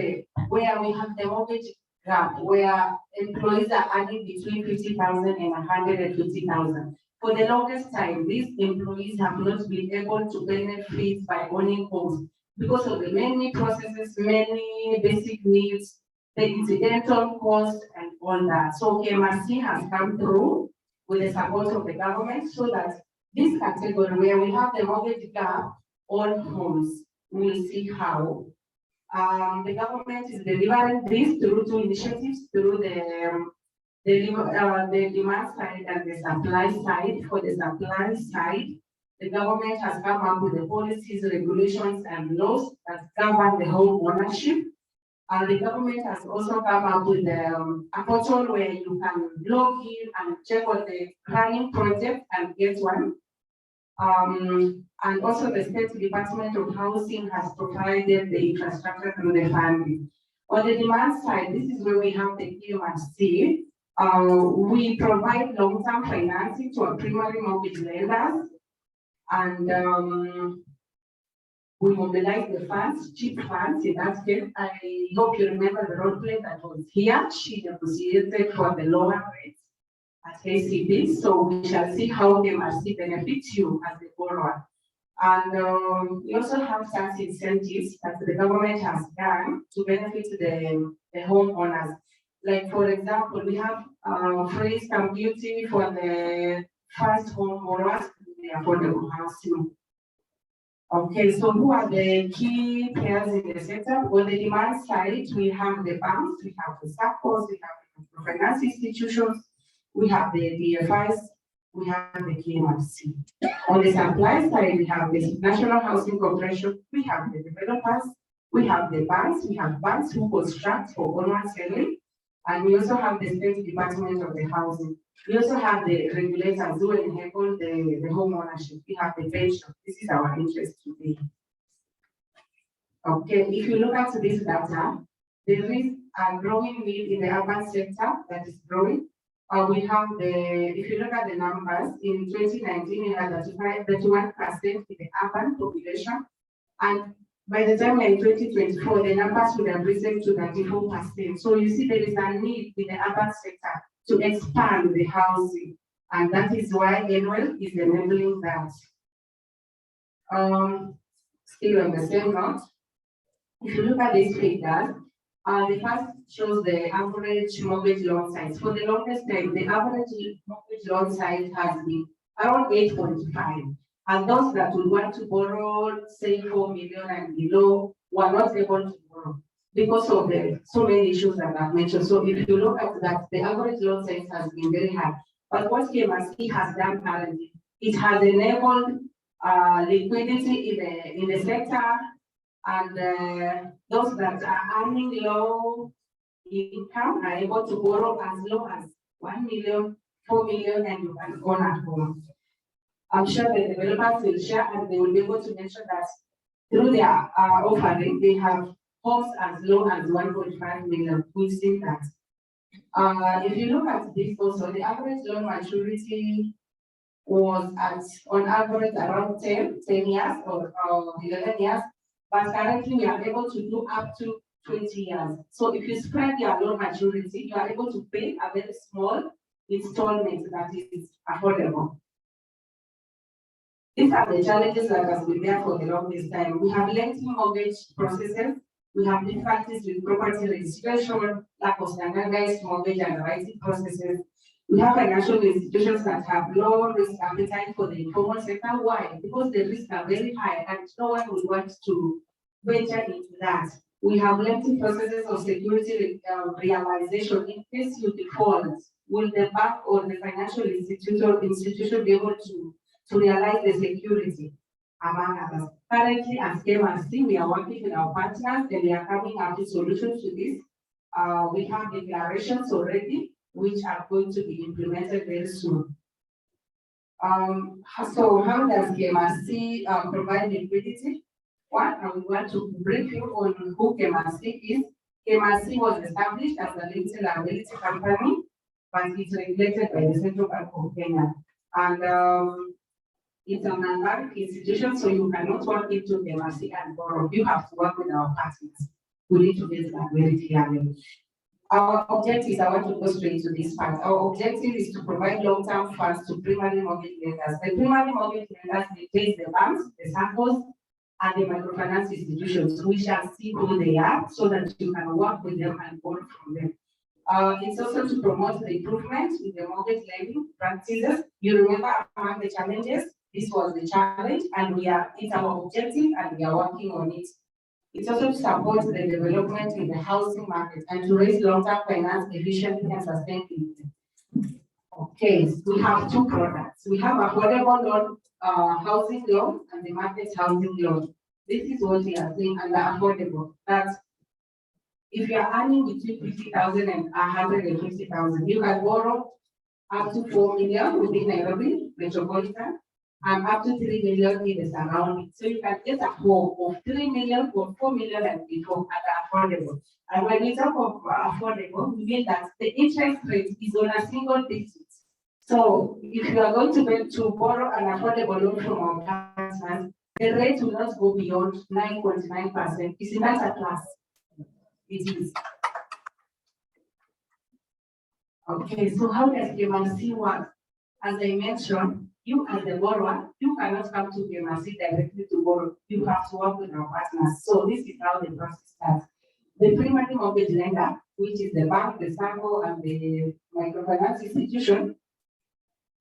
Speaker 6: where we have the mortgage gap, where employees are earning between 50,000 and 150,000. For the longest time, these employees have not been able to benefit by owning homes because of the many processes, many basic needs, the incidental cost, and all that. So KMRC has come through with the support of the government so that this category where we have the mortgage gap on homes, we'll see how. The government is delivering this through two initiatives, through the demand side and the supply side. For the supply side, the government has come up with the policies, regulations, and laws that govern the home ownership. And the government has also come up with a portal where you can log in and check on the running project and get one. And also the State Department of Housing has provided the infrastructure through the funding. On the demand side, this is where we have the KMRC. We provide long-term financing to our primary mortgage lenders, and we mobilize the funds, cheap funds. In that case, I hope you remember the role play that was here. She negotiated for the lower rates at KCB. So we shall see how KMRC benefits you as a borrower. And we also have tax incentives that the government has done to benefit the homeowners. Like, for example, we have free stamp duty for the first home borrowers in the affordable housing. Okay, so who are the key players in the sector? On the demand side, we have the banks, we have the SACCOs, we have the finance institutions, we have the DFIs, we have the KMRC. On the supply side, we have the National Housing Corporation, we have the developers, we have the banks who construct for owner selling, and we also have the State Department of the Housing. We also have the regulators who enable the home ownership. We have the pension. This is our interest today. Okay, if you look at this data, there is a growing need in the urban sector that is growing. We have if you look at the numbers, in 2019, we had 31% in the urban population. And by the time in 2024, the numbers would have risen to 34%. So you see there is a need in the urban sector to expand the housing. And that is why Enwealth is enabling that. Still on the same note, if you look at these figures, the first shows the average mortgage loan size. For the longest time, the average mortgage loan size has been around 8.5. And those that would want to borrow, say 4 million and below, were not able to borrow because of the so many issues that I've mentioned. So if you look at that, the average loan size has been very high. But what KMRC has done currently, it has enabled liquidity in the sector, and those that are earning low income are able to borrow as low as 1 million, 4 million, and you can own at home. I'm sure the developers will share and they will be able to mention that through their offering, they have homes as low as 1.5 million. We've seen that. If you look at this also, the average loan maturity was on average around 10 years or 11 years, but currently we are able to do up to 20 years. So if you spread your loan maturity, you are able to pay a very small installment that is affordable. These are the challenges that have been there for the longest time. We have lengthy mortgage processes. We have difficulties with property registration, lack of standardized mortgage underwriting processes. We have financial institutions that have low risk appetite for the informal sector. Why? Because the risks are very high and no one would want to venture into that. We have lengthy processes of security realization. In case you default, will the bank or the financial institution be able to realize the security, among others? Currently, as KMRC, we are working with our partners and we are coming up with solutions to this. We have declarations already, which are going to be implemented very soon. So how does KMRC provide liquidity? One, I would want to brief you on who KMRC is. KMRC was established as a limited liability company, but it's regulated by the Central Bank of Kenya. And it's a non-bank institution, so you cannot work into KMRC and borrow. You have to work with our partners. We need to get that very clearly. Our objective, I want to go straight to this part. Our objective is to provide long-term funds to primary mortgage lenders. The primary mortgage lenders replace the banks, the SACCOs, and the microfinance institutions. We shall see who they are so that you can work with them and borrow from them. It's also to promote the improvement in the mortgage lending practices. You remember among the challenges, this was the challenge, and it's our objective, and we are working on it. It's also to support the development in the housing market and to raise long-term finance efficiently and sustainability. Okay, so we have two products. We have affordable loan, housing loan, and the market housing loan. This is what we are saying under affordable. That if you are earning between 50,000 and 150,000, you can borrow up to 4 million within Nairobi metropolitan, and up to 3 million in the surrounding. So you can get a home of 3 million or 4 million and before at affordable. And when we talk of affordable, we mean that the interest rate is on a single digit. So if you are going to borrow an affordable loan from our partners, the rate will not go beyond 9.9%. It's not a class. It is. Okay, so how does KMRC work? As I mentioned, you as the borrower, you cannot come to KMRC directly to borrow. You have to work with our partners. So this is how the process starts. The primary mortgage lender, which is the bank, the SACCO, and the microfinance institution,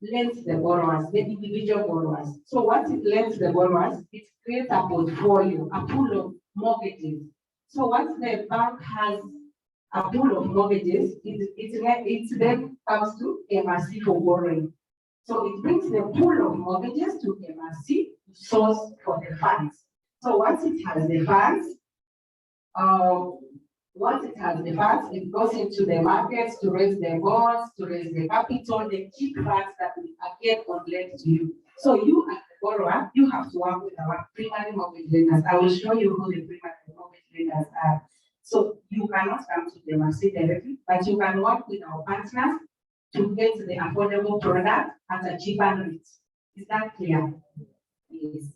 Speaker 6: lends the borrowers, the individual borrowers. So what it lends the borrowers, it creates a portfolio, a pool of mortgages. So once the bank has a pool of mortgages, it then comes to KMRC for borrowing. So it brings the pool of mortgages to KMRC source for the funds. So once it has the funds, it goes into the markets to raise the bonds, to raise the capital, the cheap funds that we again on lend to you. So you as the borrower, you have to work with our primary mortgage lenders. I will show you who the primary mortgage lenders are. So you cannot come to KMRC directly, but you can work with our partners to get the affordable product at a cheaper rate. Is that clear? Yes.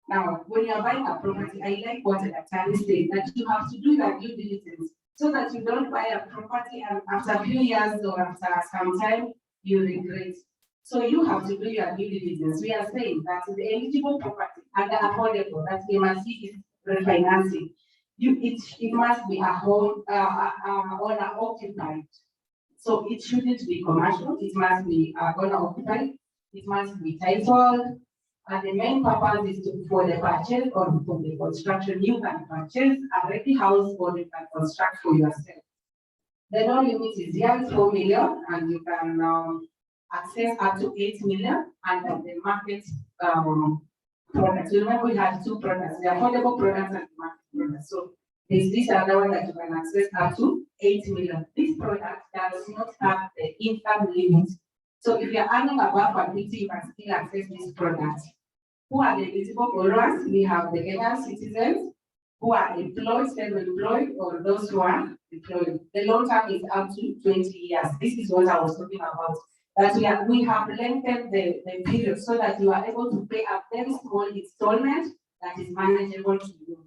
Speaker 6: Now, when you are buying a property, I like what Atari said, that you have to do your due diligence so that you don't buy a property and after a few years or after some time, you regret. So you have to do your due diligence. We are saying that the eligible property and the affordable that KMRC is refinancing, it must be a home owner occupied. So it shouldn't be commercial, it must be owner occupied, it must be titled, and the main purpose is for the purchase or for the construction. You can purchase a ready house or you can construct for yourself. The loan limit is here 4 million, and you can access up to 8 million under the market products. Remember, we have two products, the affordable products and the market products. So this other one that you can access up to 8 million. This product does not have the income limit. So if you're earning above 150, you can still access this product. Who are the eligible borrowers? We have the Kenyan citizens who are employed, self-employed, or those who are employed. The loan term is up to 20 years. This is what I was talking about. That we have lengthened the period so that you are able to pay a very small installment that is manageable to you.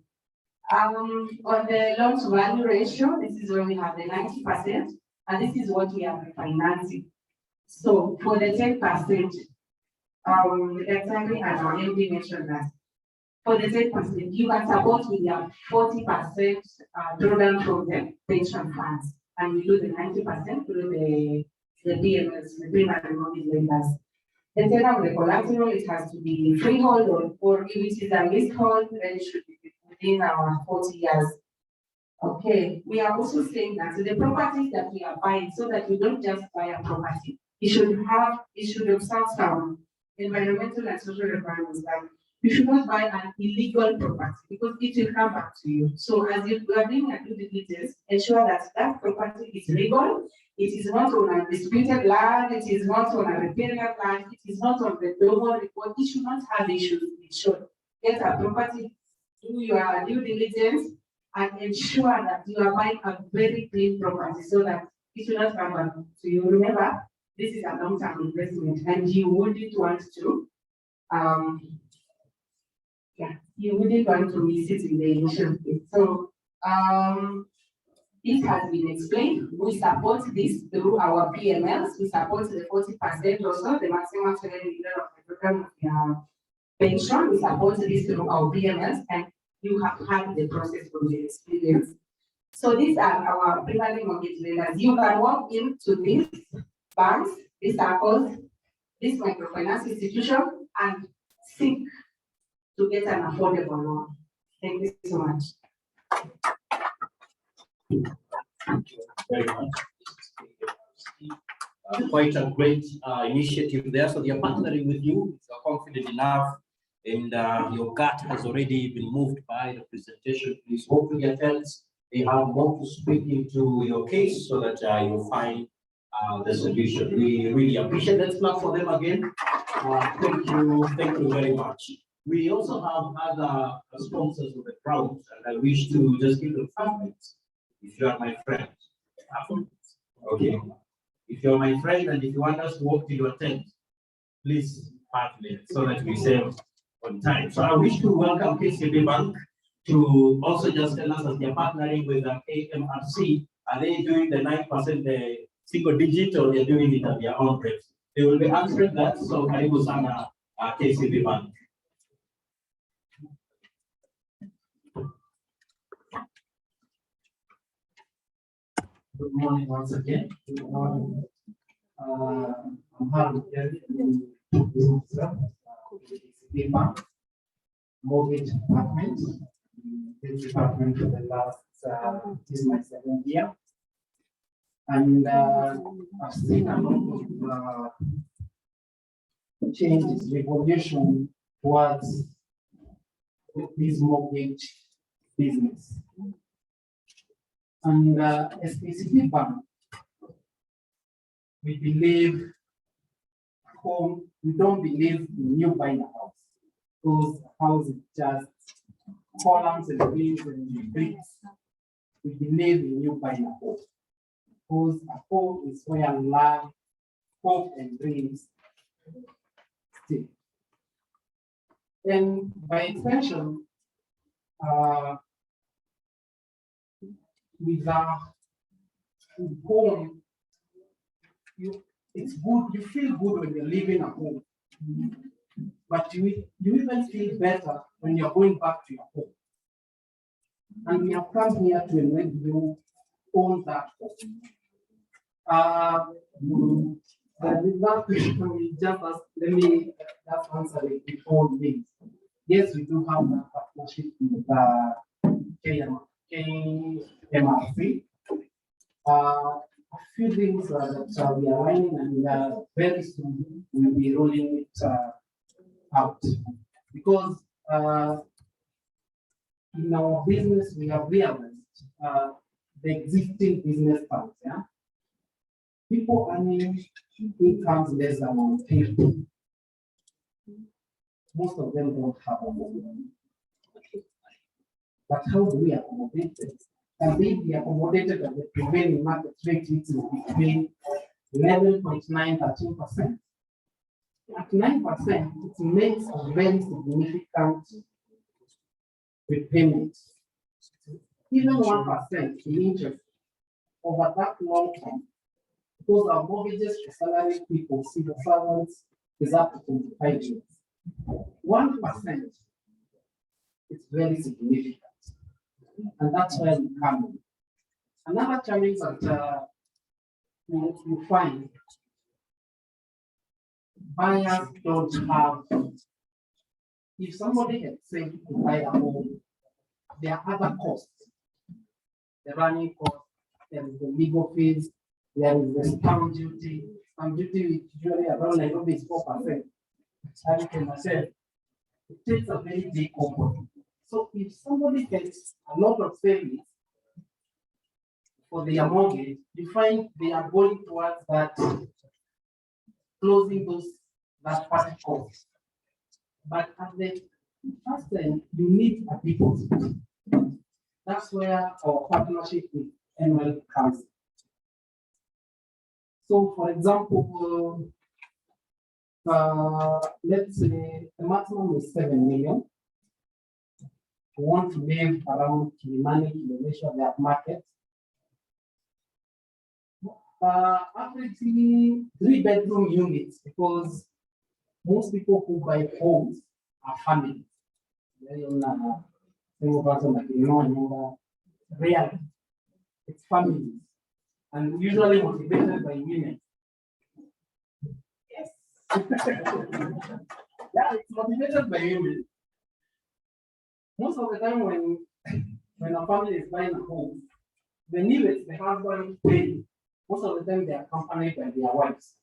Speaker 6: On the loan to value ratio, this is where we have the 90%, and this is what we are refinancing. So for the 10%, exactly as our MD mentioned that. For the 10%, you can support with your 40% drawdown from the pension funds, and we do the 90% through the PMS, the primary mortgage lenders. The tenor of the collateral, it has to be freehold or if it is a leasehold, then it should be within our 40 years. Okay, we are also saying that the properties that we are buying, so that you don't just buy a property, it should observe some environmental and social requirements. Like you should not buy an illegal property because it will come back to you. So as you are doing a due diligence, ensure that that property is legal. It is not on a disputed land. It is not on a riparian land. It is not on the global report. It should not have issues. It should get a property, do your due diligence, and ensure that you are buying a very clean property so that it will not come back to you. Remember, this is a long-term investment, and you wouldn't want to, you wouldn't want to miss it in the initial phase. So, this has been explained. We support this through our PMLs. We support the 40% also, the maximum salary of the program pension. We support this through our PMLs, and you have had the process from the experience. So these are our prevailing mortgage lenders. You can walk into these banks, these circles, this microfinance institution, and seek to get an affordable loan. Thank you so much.
Speaker 1: Thank you very much. Quite a great initiative there. So they are partnering with you. You're confident enough, and your gut has already been moved by the presentation. Please hopefully attend. They have more to speak into your case so that you find the solution. We really appreciate that. Clap for them again. Thank you very much. We also have other sponsors of the crowd, and I wish to just give them 5 minutes. If you are my friend, okay. If you're my friend and if you want us to walk to your tent, please 5 minutes so that we save on time. So I wish to welcome KCB Bank to also just tell us that they're partnering with the AMRC. Are they doing the 9% the single digit, or they're doing it at their own rate? They will be answering that. So karibu sana KCB Bank.
Speaker 3: Good morning once again. Good morning. I'm Harold Kelly, business bank, mortgage department. This department for the last this is my 7th year, and I've seen a lot of changes, revolution towards this mortgage business. And as KCB Bank, we believe home, we don't believe in new buying a house. Those houses just columns and beams and bricks. We believe in new buying a home. Because a home is where love, hope, and dreams stay. And by extension, with home, it's good, you feel good when you're living at home. But you even feel better when you're going back to your home. And we have come here to let you own that home. That question we just ask, let me just answer it with all things. Yes, we do have that partnership with KMRC. A few things that we are running, and very soon we'll be rolling it out. Because in our business, we have realized the existing business plans, yeah? People earning incomes less than 150. Most of them don't have a home. But how do we accommodate them? And they be accommodated at the prevailing market rate, which is between 11.9% and 13%. At 9%, it makes a very significant repayment. Even 1% in interest over that long term, because our mortgages for salaried people, civil servants, is up to 25 years. 1%, it's very significant. And that's where we come in. Another challenge that you find, buyers don't have, if somebody had said to buy a home there are other costs. The running cost, there is the legal fees, there is the stamp duty. Stamp duty is usually around Nairobi is 4%. As you can say, it takes a very big component. So if somebody takes a lot of savings for their mortgage, you find they are going towards that closing that part cost. But at the first time, you need a deposit. That's where our partnership with Enwealth comes in. So, for example, let's say the maximum is 7 million. We want to live around Kilimani, Kileleshwa, their market. Averagely 3-bedroom units, because most people who buy homes are families. Rarely, it's families, and usually motivated by women. Yes. Yeah, it's motivated by women. Most of the time when a family is buying a home, the needs the husband pay, most of the time they are accompanied by their wives.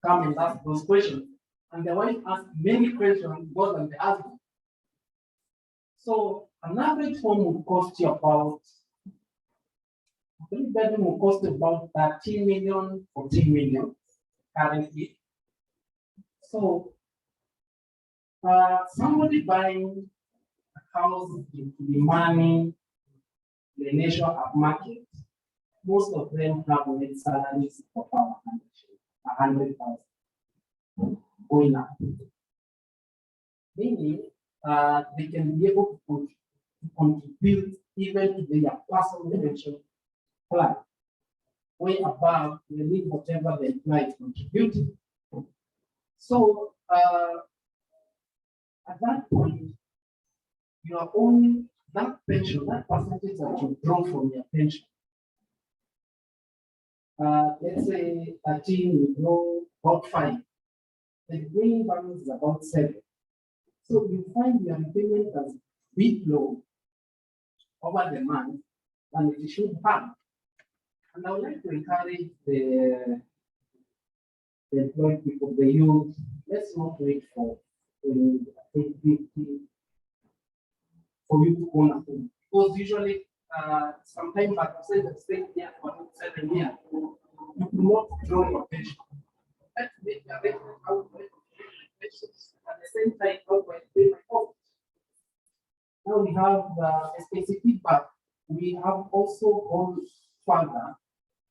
Speaker 3: Come and ask those questions. And the wife asks many questions more than the husband. So an average home would cost you about, 3-bedroom will cost about 13 million, 14 million currently. So somebody buying a house in the money, the nation of market, most of them have net salaries of about 100,000 going up. Meaning, they can be able to contribute even to their personal pension plan, way above the need whatever the employee contributed. So at that point, your own that pension, that percentage that you draw from your pension. Let's say 13, you draw about 5. The green balance is about 7. So you find your repayment as bit low over the month than it should have. And I would like to encourage the employed people, the youth, let's not wait for 50 for you to own a home. Because usually, sometimes like I said, the same year for 7 years, you do not draw your pension. Let's make a arrangement out of pensions at the same time, how do I pay my cost? Now we have a specific, but we have also gone further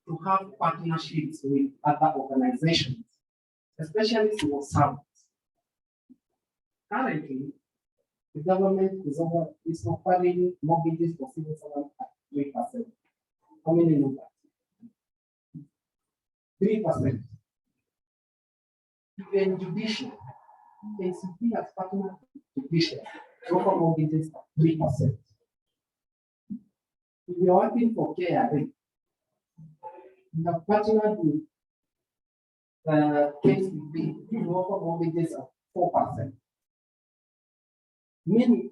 Speaker 3: to have partnerships with other organizations, especially civil servants. Currently, the government is offering mortgages for civil servants at 3%. How many know that? 3%. Even judicial, KCP has partnered with judicial to offer mortgages at 3%. If you are working for KRA, we have partnered with KCP to offer mortgages at 4%. Many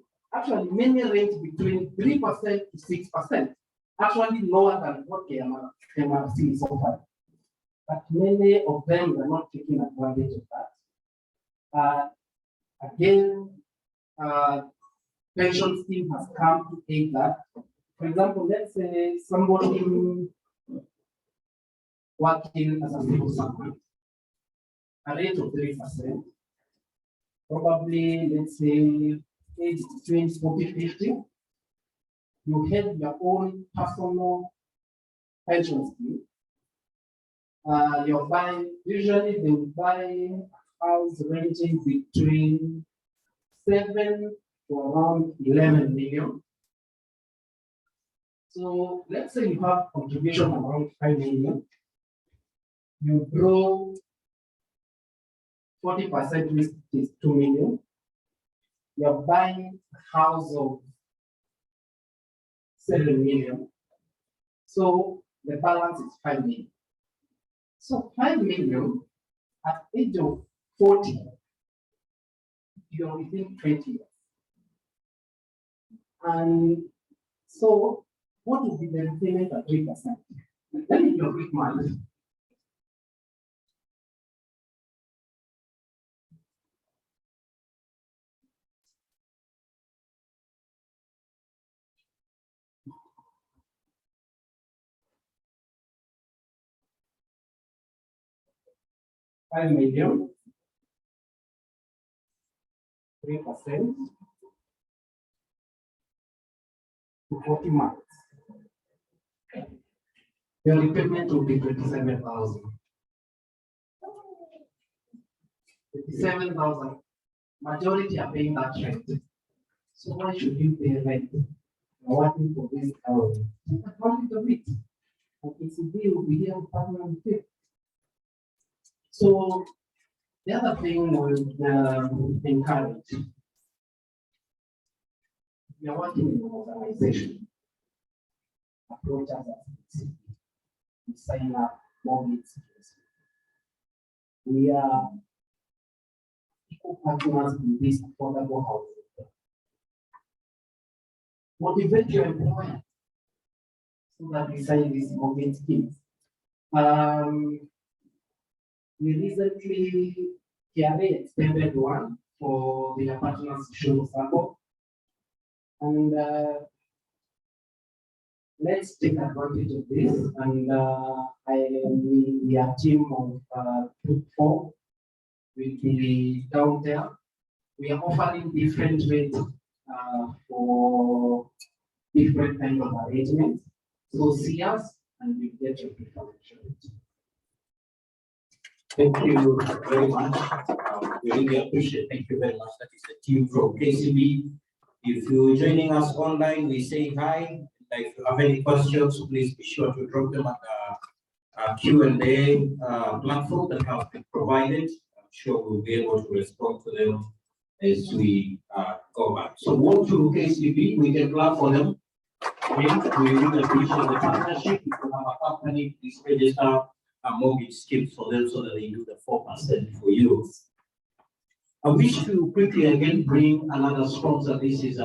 Speaker 3: range between 3% to 6%, actually lower than what KMRC is offering. But many of them are not taking advantage of that. Again, pension scheme has come to aid that. For example, let's say somebody working as a civil servant, a rate of 3%, probably, let's say, age between 40-50, you have your own personal pension scheme. You're buying, usually they will buy a house ranging between 7 to around 11 million. So let's say you have contribution around 5 million. You draw 40%, which is 2 million. You're buying a house of 7 million. So the balance is 5 million. So 5 million at age of 40, you're within 20 years.
Speaker 7: And so what would be the repayment at 3%?
Speaker 1: Let me give you a quick math.
Speaker 7: $5 million, 3% to 40 months.
Speaker 1: Your repayment will be 27,000. 27,000. Majority are paying that rent. So why should you pay rent?
Speaker 7: You're working for this hour. Take advantage of it. And ECB will be here to partner with you.
Speaker 1: So the other thing we would encourage. We are working in an organization.
Speaker 7: Approach us as ECB. We sign up mortgage schemes. We are equal partners in this affordable housing.
Speaker 1: Motivate your employer
Speaker 7: So that we sign these mortgage schemes.
Speaker 1: We recently KRA extended one for their partners social support. And let's take advantage of this. And we are a team of 4 with the down there. We are offering different rates for different kind of arrangements. So see us and you get your information. Thank you very much. We really appreciate. Thank you very much. That is the team from KCB. If you're joining us online, we say hi. If you have any questions, please be sure to drop them at the Q&A platform that has been provided. I'm sure we'll be able to respond to them as we go back. So, walk to KCB, we can clap for them. We really appreciate the partnership. If you have a company, please register a mortgage scheme for them so that they do the 4% for you. I wish to quickly again bring another sponsor. This is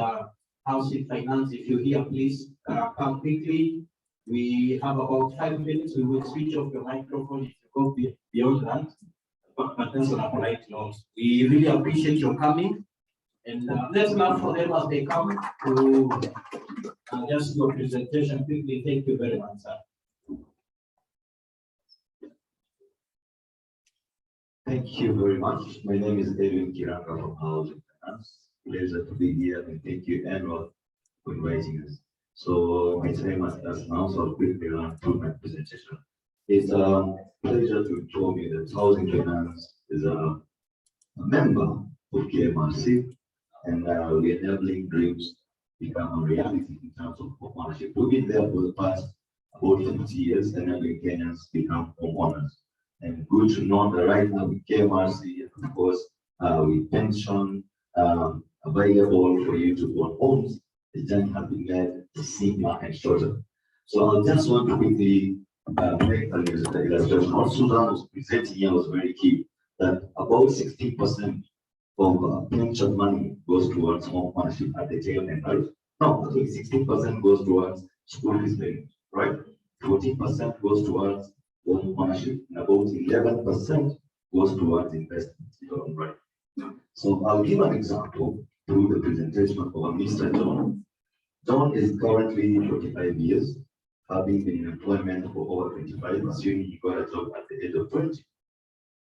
Speaker 1: Housing Finance. If you're here, please come quickly. We have about 5 minutes. We will switch off your microphone if you go beyond that. But that's on a polite note. We really appreciate your coming. And let's clap for them as they come to just do a presentation quickly. Thank you very much, sir.
Speaker 8: Thank you very much. My name is David Kiranga from Housing Finance. Pleasure to be here and thank you, Enwealth, for inviting us. So my time has passed now, so I'll quickly run through my presentation. It's a pleasure to inform you that Housing Finance is a member of KMRC, and we're enabling dreams become a reality in terms of homeownership. We've been there for the past about 50 years, enabling Kenyans become homeowners. And good to know that right now with KMRC, of course, with pension available for you to own homes, the journey has been made simpler and shorter. So I just want to quickly make an illustration. What Susan was presenting here was very key, that about 60% of pension money goes towards home ownership at the tail end, right? No, I think 16% goes towards school fees payment, right? 14% goes towards home ownership, and about 11% goes towards investment, right? So I'll give an example through the presentation of our Mr. John. John is currently 45 years, having been in employment for over 25, assuming he got a job at the age of 20.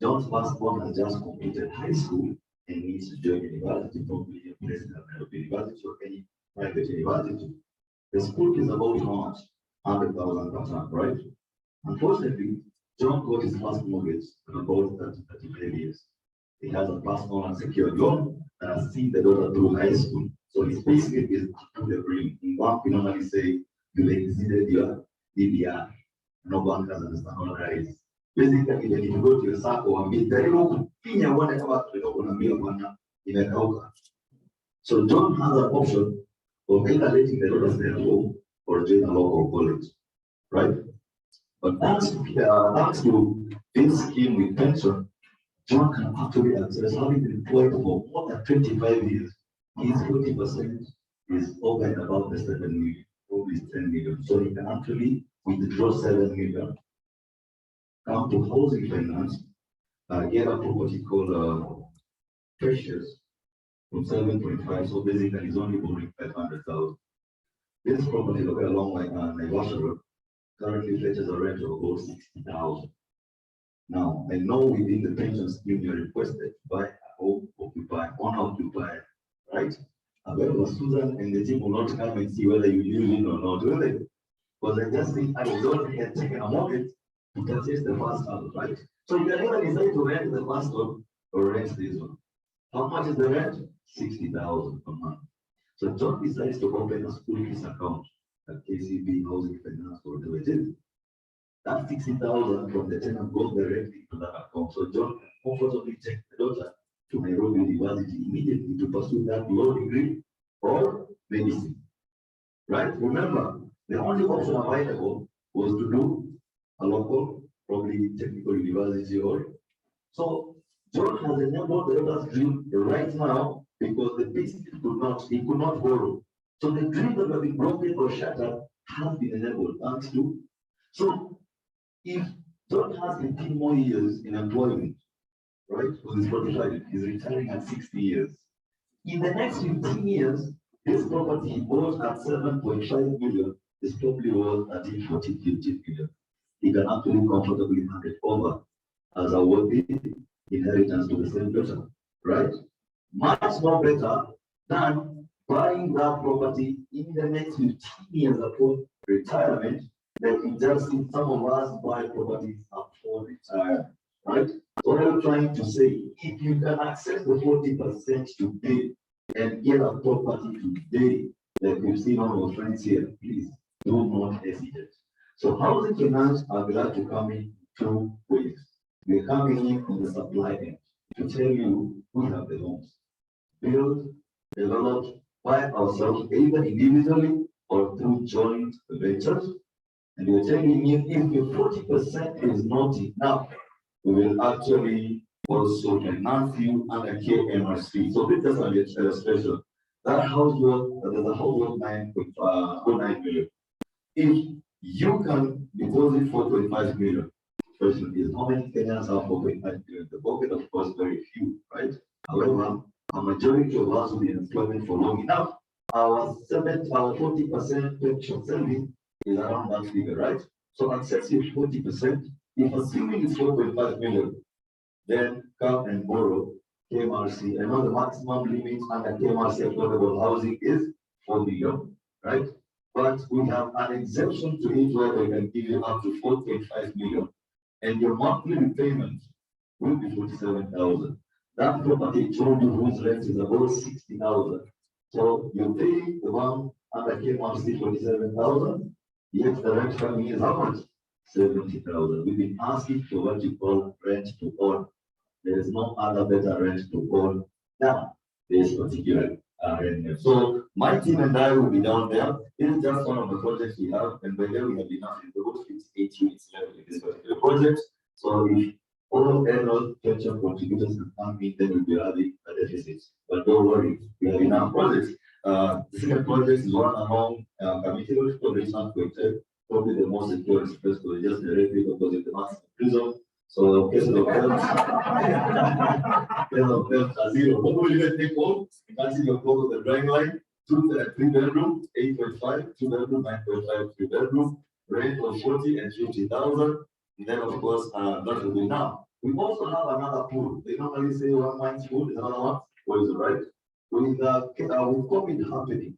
Speaker 8: John's firstborn has just completed high school and needs to join university, probably a place in a university or any private university. The school is about how much? 100,000 per term, right? Unfortunately, John got his first mortgage in about 35 years. He has a personal unsecured loan and has seen the daughter through high school. So his basically is to the brim. In one, we normally say you exceeded your DBR. No bankers understand what that is. Basically, when you go to your circle and be very low, so John has an option of either letting the daughter stay at home or join a local college, right? But thanks to this scheme with pension, John can actually access, having been employed for more than 25 years, his 40% is over and above the 7 million, probably 10 million. So he can actually withdraw 7 million, come to housing finance, get a property called Precious from 7.5. So basically, it's only borrowing 500,000. This property located along Naivasha Road currently fetches a rent of about 60,000. Now, I know within the pension scheme you're requested to buy a home occupied, unoccupied, right? However, Susan and the team will not come and see whether you live in or not, will they? Because I just think I already had taken a mortgage to purchase the first house, right? So you can either decide to rent the first one or rent this one. How much is the rent? 60,000 per month. So John decides to open a school fees account at KCB Housing Finance or whatever it is. That 60,000 from the tenant goes directly to that account. So John can comfortably take the daughter to Nairobi University immediately to pursue that law degree or medicine. Right? Remember, the only option available was to do a local, probably technical university or so. John has enabled the daughter's dream right now because the business he could not borrow. So the dream that had been broken or shattered has been enabled thanks to. So if John has 15 more years in employment, right, because he's 45, he's retiring at 60 years. In the next 15 years, this property he bought at 7.5 million is probably worth 13, 14, 15 million. He can actually comfortably hand it over as a worthy inheritance to the same daughter, right? Much more better than buying that property in the next 15 years upon retirement. Like we just see some of us buy properties upon retire, right? So what I'm trying to say, if you can access the 40% today and get a property today, like we've seen on our friends here, please do not hesitate. So housing finance are glad to come in 2 ways. We're coming in on the supply end to tell you we have the homes. Build, develop by ourselves, either individually or through joint ventures. And we're telling you if your 40% is not enough, we will actually also finance you under KMRC. So this is an illustration. That household, there's a household 9.9 million. If you can deposit 4.5 million, question is how many Kenyans have 4.5 million? The pocket, of course, very few, right? However, a majority of us will be in employment for long enough. Our 40% pension saving is around that figure, right? So excessive 40%, if assuming it's 4.5 million, then come and borrow KMRC. I know the maximum limit under KMRC affordable housing is 4 million, right? But we have an exemption to it where we can give you up to 4.5 million, and your monthly repayment will be 47,000. That property told you whose rent is about 60,000. So you pay the one under KMRC 47,000, yet the rent coming is how much? 70,000. We've been asking for what you call rent to own. There is no other better rent to own than this particular area. So my team and I will be down there. This is just one of the projects we have, and by then we have enough in the road, 8 units left in this particular project. So if all annual pension contributors can come in, then we'll be having a deficit. But don't worry, we have enough projects. The second project is one among community road projects, probably the most secure space for just directly opposite the mass prison. So cases of health, are zero. What will you take home? You can see your photo of the drawing line, 3 bedroom, 8.5, 2 bedroom, 9.5, 3 bedroom, rent of 40 and 50,000. And then of course, that will be now. We also have another pool. They normally say one man's pool is another one. What is it, right? With COVID happening,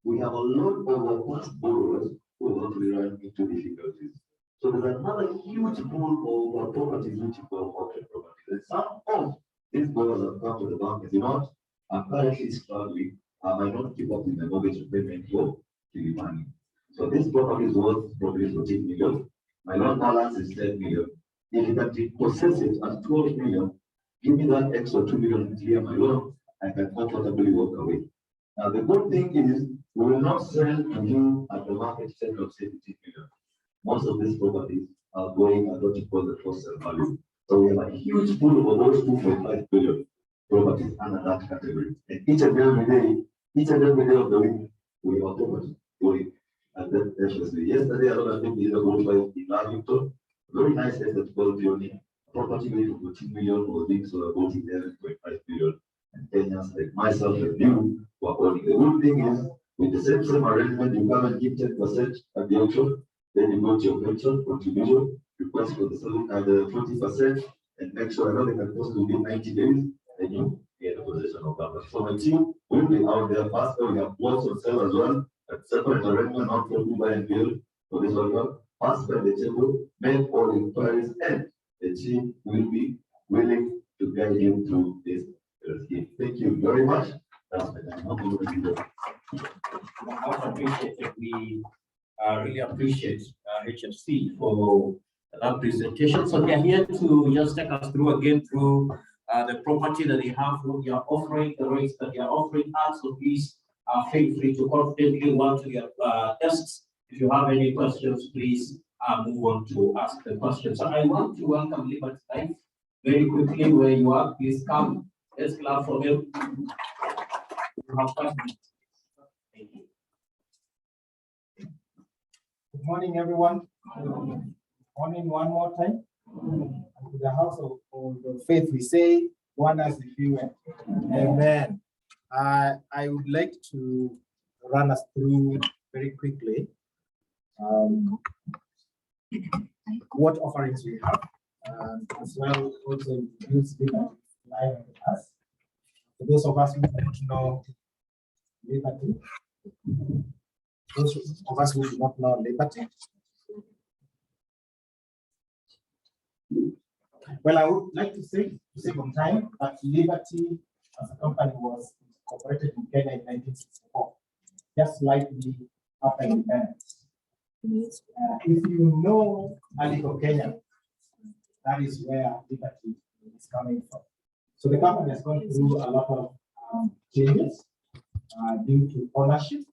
Speaker 8: we have a lot of our past borrowers who have actually run into difficulties. So there's another huge pool of properties which you call auction properties. And some of these borrowers have come to the bank and say, you know what, I'm currently struggling. I might not keep up with my mortgage repayment for the money. So this property is worth probably 14 million. My loan balance is 10 million. If you can possess it at 12 million, give me that extra 2 million to clear my loan, I can comfortably walk away. Now the good thing is we will not sell to you at the market sale of 17 million. Most of these properties are going at what you call the first sale value. So we have a huge pool of those 2.5 billion properties under that category. And each and every day, each and every day of the week, we are open to it. And then yesterday, a lot of people did in Lavington, very nice asset called Johnny, property value of 14 million was being sold about 11.5 billion. And Kenyans like myself and you were owning. The good thing is, with the same arrangement, you come and give 10% at the auction, then you go to your pension contribution, request for the 40%, and make sure another can post within 90 days, then you get a possession of that. So my team will be out there faster. We have lots of sale as well, at separate arrangement, not for buy and build for this one. Pass by the table, make all inquiries, and the team will be willing to guide you through this scheme. Thank you very much. That's my time.
Speaker 1: Much appreciated. We really appreciate HFC for that presentation. So they are here to just take us through again through the property that they have, what they are offering, the rates that they are offering us. So please feel free to confidently walk to your desks. If you have any questions, please move on to ask the questions. So I want to welcome Liberty Life very quickly. Where you are, please come. Let's clap for him. Thank you.
Speaker 9: Good morning, everyone. Good morning one more time. To the house of the faith, we say, one as the few. Amen. I would like to run us through very quickly what offerings we have, as well also use Liberty Live with us. For those of us who don't know Liberty, those of us who do not know Liberty, well, I would like to save on time that Liberty as a company was incorporated in Kenya in 1964, just slightly after independence. If you know Aliko Kenya, that is where Liberty is coming from. So the company has gone through a lot of changes due to ownership,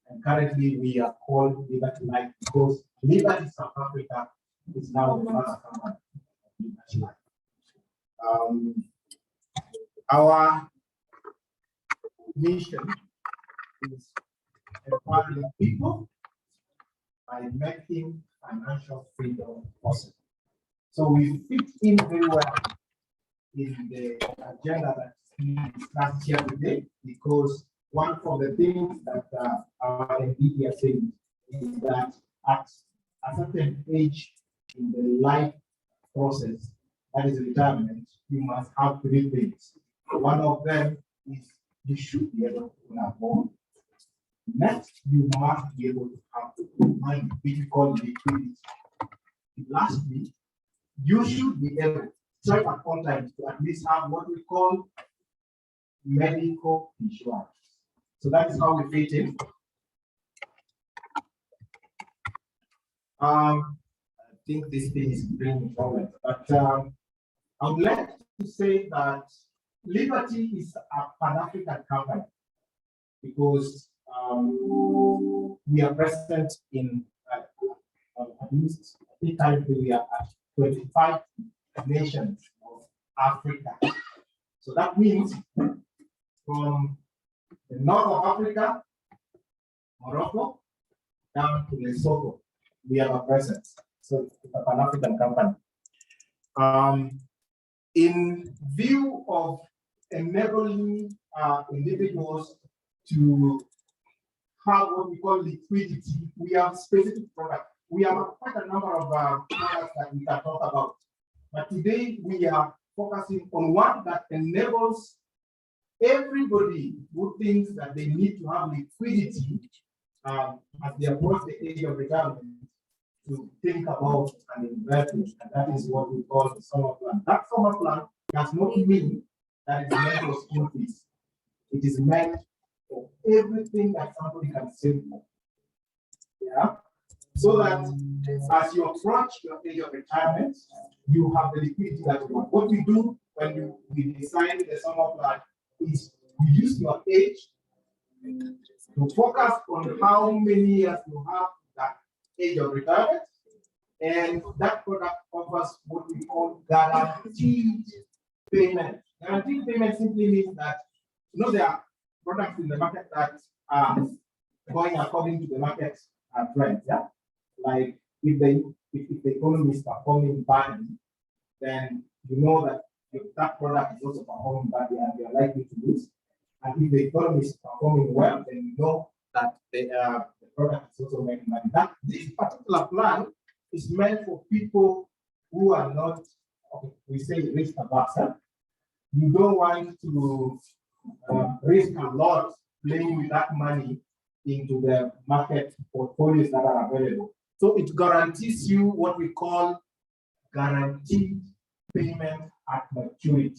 Speaker 9: and currently we are called Liberty Life because Liberty South Africa is now the first company. Our mission is empowering people by making financial freedom possible. So we fit in very well in the agenda that we discussed here today, because one of the things that our MD are saying is that at a certain age in the life process, that is retirement, you must have three things. One of them is you should be able to own a home. Next, you must be able to have money, which we call liquidity. Lastly, you should be able to try at all times to at least have what we call medical insurance. So that is how we fit in. I think this thing is bringing forward, but I would like to say that Liberty is a Pan-African company because we are present in at least currently we are at 25 nations of Africa. So that means from the north of Africa, Morocco, down to Lesotho, we have a presence. So it's a Pan-African company. In view of enabling individuals to have what we call liquidity, we have specific products. We have quite a number of products that we can talk about. But today we are focusing on one that enables everybody who thinks that they need to have liquidity as they approach the age of retirement to think about an investment, and that is what we call the summer plan. That summer plan does not mean that it's meant for school fees. It is meant for everything that somebody can save for. Yeah. So that as you approach your age of retirement, you have the liquidity that you want. What we do when we design the summer plan is we use your age to focus on how many years you have that age of retirement, and that product offers what we call guaranteed payment. Guaranteed payment simply means that there are products in the market that are going according to the market trends. Yeah, like if the economy is performing badly, then you know that if that product is also performing badly and you are likely to lose. And if the economy is performing well, then you know that the product is also making money. That this particular plan is meant for people who are not, okay, we say risk averse. You don't want to risk a lot playing with that money into the market portfolios that are available. So it guarantees you what we call guaranteed payment at maturity.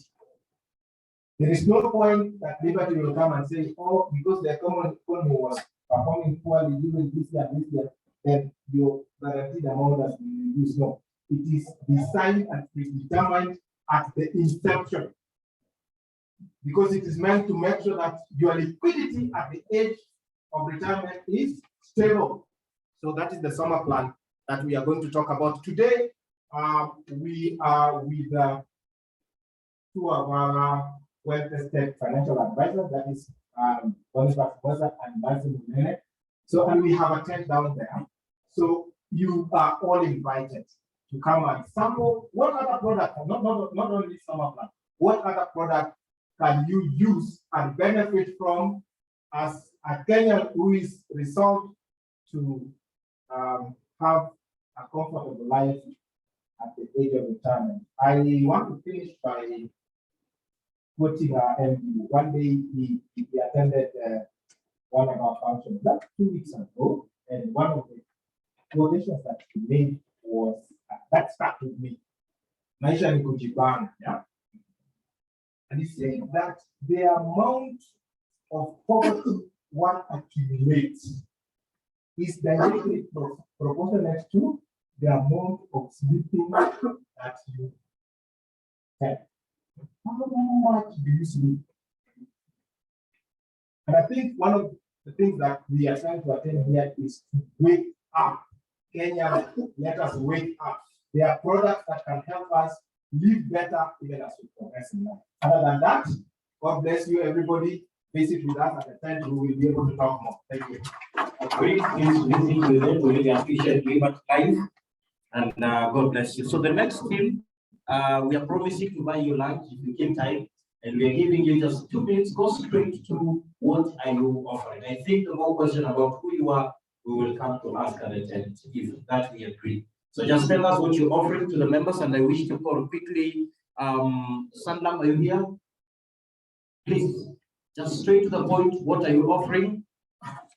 Speaker 9: There is no point that Liberty will come and say, oh, because the economy was performing poorly during this year, then your guaranteed amount has been reduced. No, it is designed and predetermined at the inception, because it is meant to make sure that your liquidity at the age of retirement is stable. So that is the summer plan that we are going to talk about today. We are with two of our well-tested financial advisors, that is Boniface Mosa and Martin Munene. So, and we have a tent down there. So you are all invited to come and sample what other product, not only summer plan, what other product can you use and benefit from as a Kenyan who is resolved to have a comfortable life at the age of retirement. I want to finish by quoting our MD. One day he attended one of our functions, that's 2 weeks ago, and one of the quotations that he made was, that stuck with me. Maisha ni kujibana, yeah? And he said that the amount of poverty one accumulates is directly proportionate to the amount of sleeping that you have. How much do you sleep? And I think one of the things that we are trying to attain here is to wake up. Kenya, let us wake up. There are products that can help us live better even as we progress in life. Other than that, God bless you, everybody. Visit with us at the time we will be able to talk more. Thank you.
Speaker 1: Great things visiting with them. We really appreciate you much time, and God bless you. So the next team, we are promising to buy you lunch if you keep time, and we are giving you just 2 minutes. Go straight to what are you offering. I think the more question about who you are, we will come to ask at the end if that we agree. So just tell us what you're offering to the members, and I wish to call quickly. Sandam, are you here? Please, just straight to the point. What are you offering?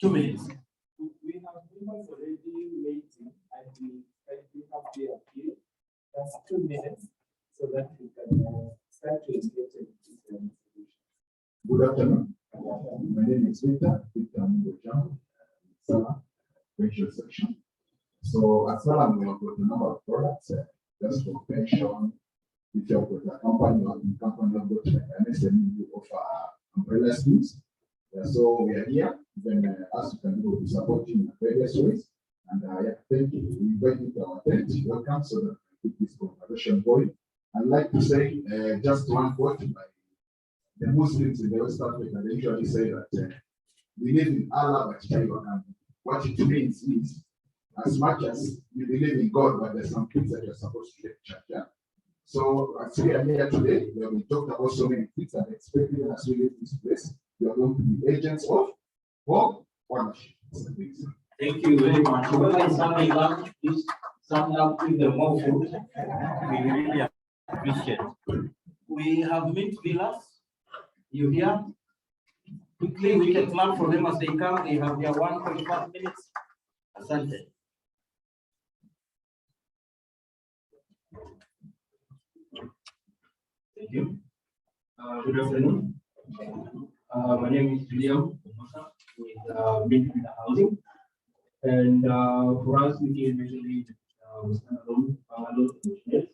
Speaker 1: 2 minutes.
Speaker 4: We have members already waiting, and we have the appeal. That's 2 minutes, so that we can start to engage in this solution.
Speaker 10: Good afternoon. My name is Victor Ngong, pension section. So as well as we have got a number of products just for pension. If you have got a company or in company you have got an SME, you offer umbrella schemes. So we are here, then as you can do, we support you in various ways. And yeah, thank you. We invite you to our tent. Welcome, so that we keep this conversation going. I'd like to say just one quote by the Muslims in the West Africa. They usually say that we live in Allah but China. What it means is, as much as you believe in God, but there's some things that you're supposed to take charge of. So as we are here today, we have talked about so many things that are expected as we leave this place. We are going to be agents of ownership.
Speaker 1: Thank you very much. Well, I something lunch, please. Some up with the more food. We really appreciate it. We have mint villas. You here? Quickly, we can clap for them as they come. They have their 1.5 minutes. Asante. Thank you. Good afternoon. My name is William with Mint Villa Housing. And for us, we can usually standalone units.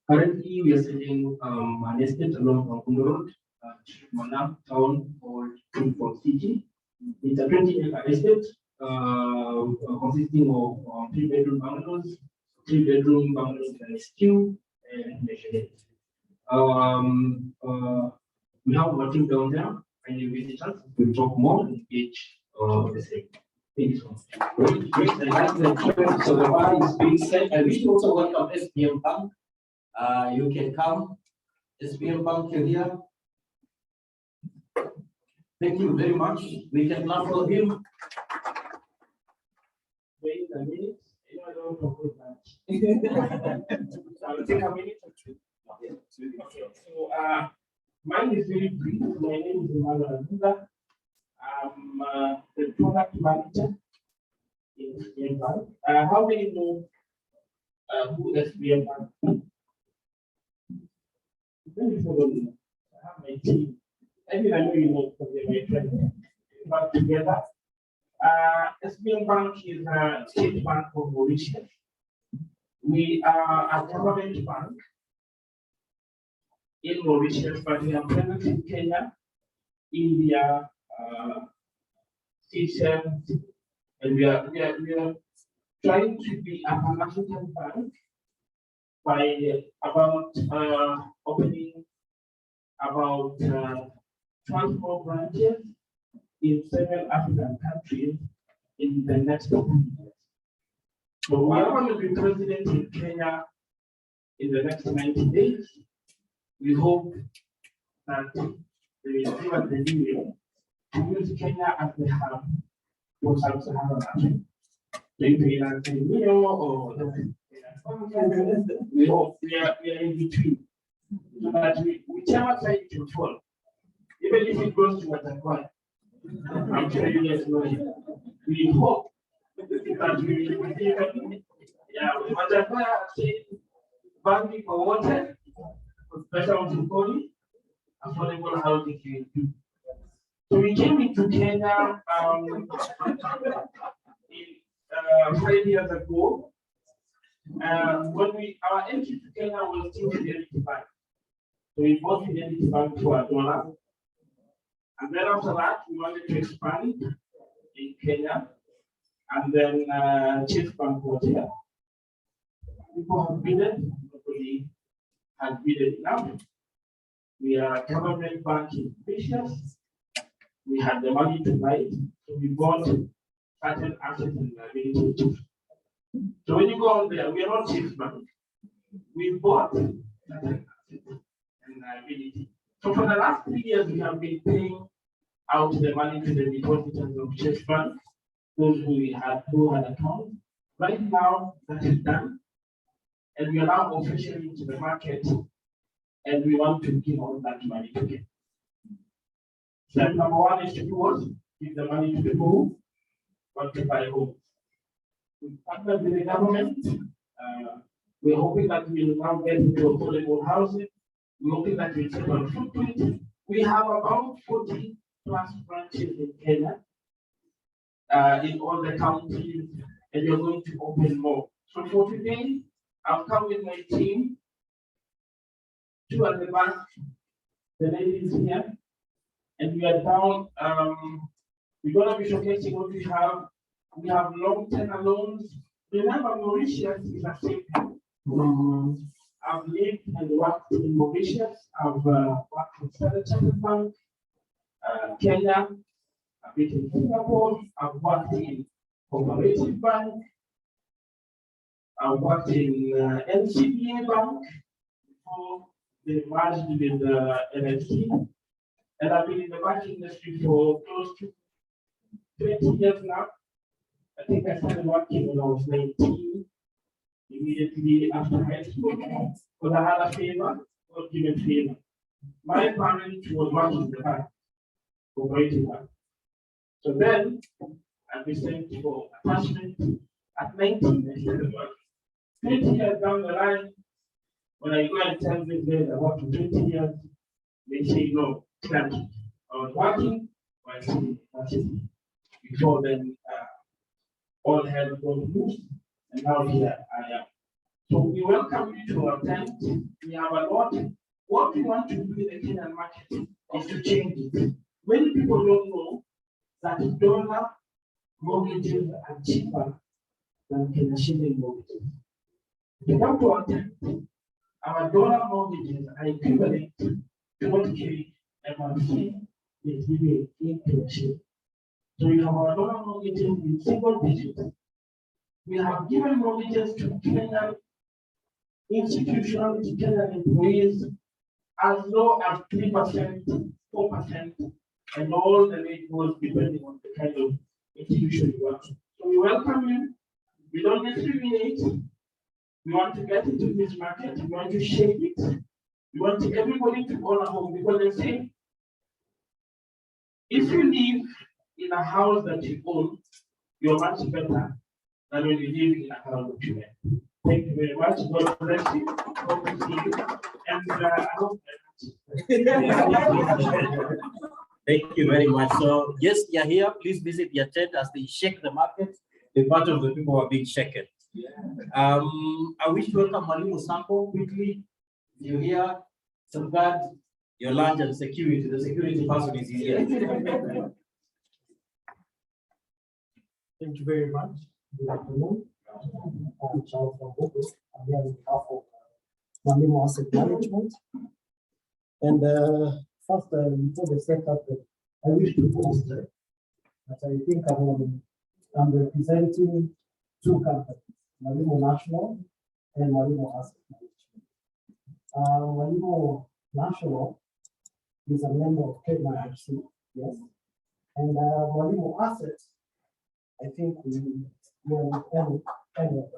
Speaker 1: Currently, we are selling an estate along Kampunda Road at Manam town called Kilford City. It's a 20-acre estate consisting of 3-bedroom bungalows, 3-bedroom bungalows with an SQ and measurement. We have a team down there. any visitors. We'll talk more in each of the same. Thank you so much. Great, I like the trend. So the bar is being set. I wish to also welcome SBM Bank. You can come. SBM Bank, you're here. Thank you very much. We can clap for him.
Speaker 4: Wait a minute. I don't know who that. I'll take a minute or two. Okay, so mine is very brief. My name is Emmanuel Abuda. I'm the product manager in SBM Bank. How many know who SBM Bank is? Many people don't know. I have my team. I know you know because they're my friends. But together, SBM Bank is a state bank of Mauritius. We are a government bank in Mauritius, but we are present in Kenya, India, Seychelles, and we are trying to be a Pan-African bank by about opening about 24 branches in several African countries in the next couple of years. So we are going to be president in Kenya in the next 90 days. We hope that they will give us the new to use Kenya as the hub for Sub-Saharan Africa. So if we are saying or we hope we are in between. So that whichever side it will fall, even if it goes to Watakwan, I'm sure you guys know it. We hope that we will even, Watakwan saying banking for water, special to Koli, affordable housing you do. So we came into Kenya 5 years ago. When our entry to Kenya was still Fidelity Bank. So we bought Fidelity Bank for $1. And then after that, we wanted to expand in Kenya. And then Chief Bank was here. People have bidded, nobody has bidded enough. We are a government bank in Mauritius. We had the money to buy it. So we bought certain assets and liabilities. So when you go on there, we are not Chief Bank. We bought certain assets and liability. So for the last 3 years, we have been paying out the money to the depositors of Chase Bank, those who had accounts. Right now, that is done. And we are now officially into the market, and we want to give all that money to them. Step number one is to do what? Give the money to the people who want to buy homes. We partnered with the government. We're hoping that we will now get into affordable housing. We're hoping that we'll take on footprint. We have about 40 plus branches in Kenya, in all the counties, and we're going to open more. So for today, I've come with my team, two at the back, the ladies here, and we are down. We're going to be showcasing what we have. We have long-term loans. Remember, Mauritius is a safe haven. I've lived and worked in Mauritius. I've worked in Standard Chartered Bank, Kenya. I've been in Singapore. I've worked in Cooperative Bank. I've worked in NCBA Bank before they merged with NFC. And I've been in the banking industry for close to 20 years now. I think I started working when I was 19, immediately after high school, because I had a favor, God given favor. My parent was working in the bank, Cooperative Bank. So then I was sent for attachment at 19. I started working. 20 years down the line, when I go and tell these guys I worked for 20 years, they say no, can't. I was working while still university. Before then, all hell broke loose, and now here I am. So we welcome you to our tent. We have a lot. What we want to do in the Kenyan market is to change it. Many people don't know that dollar mortgages are cheaper than Kenya shilling mortgages. If you come to our tent, our dollar mortgages are equivalent to what K MRC
Speaker 1: is really internship. So we have our donor mortgages in single digits. We have given mortgages to Kenyan institutions, Kenyan employees, as low as 3%, 4%, and all the rate was depending on the kind of institution you want. So we welcome you. We don't discriminate. We want to get into this market. We want to shape it. We want everybody to own a home because they say, if you live in a house that you own, you're much better than when you live in a house that you rent. Thank you very much. God bless you. Hope to see you. And I hope
Speaker 11: Thank you very much. So, yes, you're here. Please visit your tent as they shake the market. The part of the people are being shaken. I wish to welcome Mwalimu Sampo quickly. You're here. Safeguard your lunch and security. The security person is here.
Speaker 12: Thank you very much. Good afternoon. I'm Charles from Bogo. I'm here on behalf of Mwalimu Asset Management. And first, before the setup, I wish to post that I think I'm representing two companies, Mwalimu National and Mwalimu Asset Management. Mwalimu National is a member of KMIC, yes. And Mwalimu Asset, I think we are with Enwealth.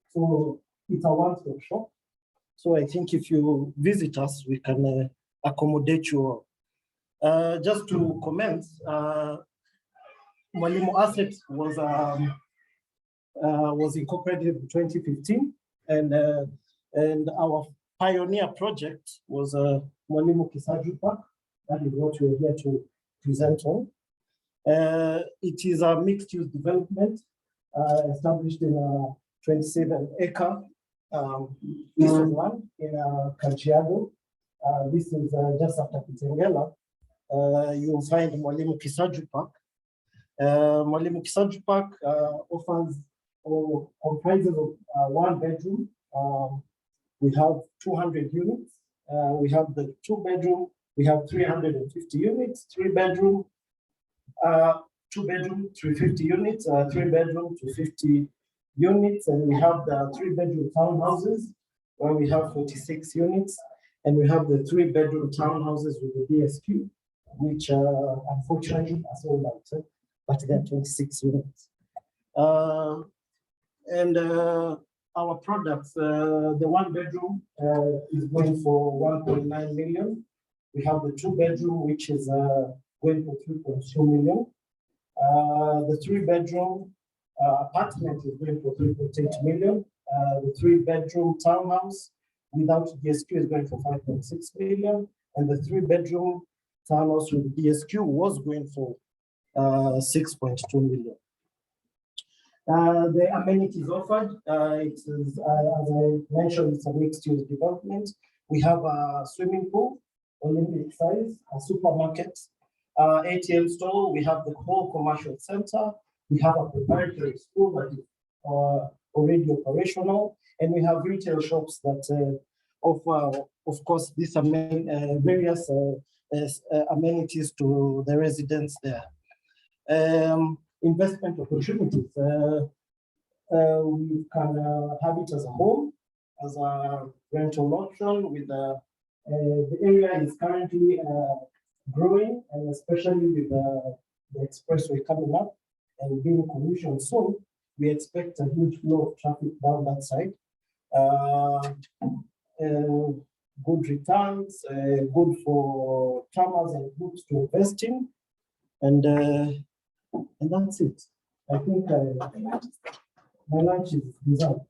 Speaker 12: So it's a one-stop shop. So I think if you visit us, we can accommodate you all. Just to comment, Mwalimu Asset was incorporated in 2015, and our pioneer project was Mwalimu Kisaju Park. That is what we're here to present on. It is a mixed-use development established in a 27-acre piece of land in Kajiado. This is just after Kitengela. You'll find Mwalimu Kisaju Park. Mwalimu Kisaju Park offers or comprises of one bedroom. We have 200 units. We have the 2-bedroom. We have 350 units. 3-bedroom. 2-bedroom, 350 units. 3-bedroom, 250 units, and we have the 3-bedroom townhouses where we have 46 units, and we have the 3-bedroom townhouses with the DSQ, which unfortunately are sold out, but they're 26 units. And our products, the 1-bedroom is going for 1.9 million. We have the 2-bedroom, which is going for 3.2 million. The 3-bedroom apartment is going for 3.8 million. The 3-bedroom townhouse without DSQ is going for 5.6 million. And the 3-bedroom townhouse with DSQ was going for 6.2 million. The amenities offered, it is, as I mentioned, it's a mixed-use development. We have a swimming pool, Olympic size, a supermarket, ATM store. We have the whole commercial center. We have a preparatory school that is already operational, and we have retail shops that offer, of course, these various amenities to the residents there. Investment opportunities. We can have it as a home, as a rental option. With the area is currently growing, and especially with the expressway coming up and being commissioned soon, we expect a huge flow of traffic down that side. Good returns, good for farmers and groups to invest in, and that's it. I think my lunch is done.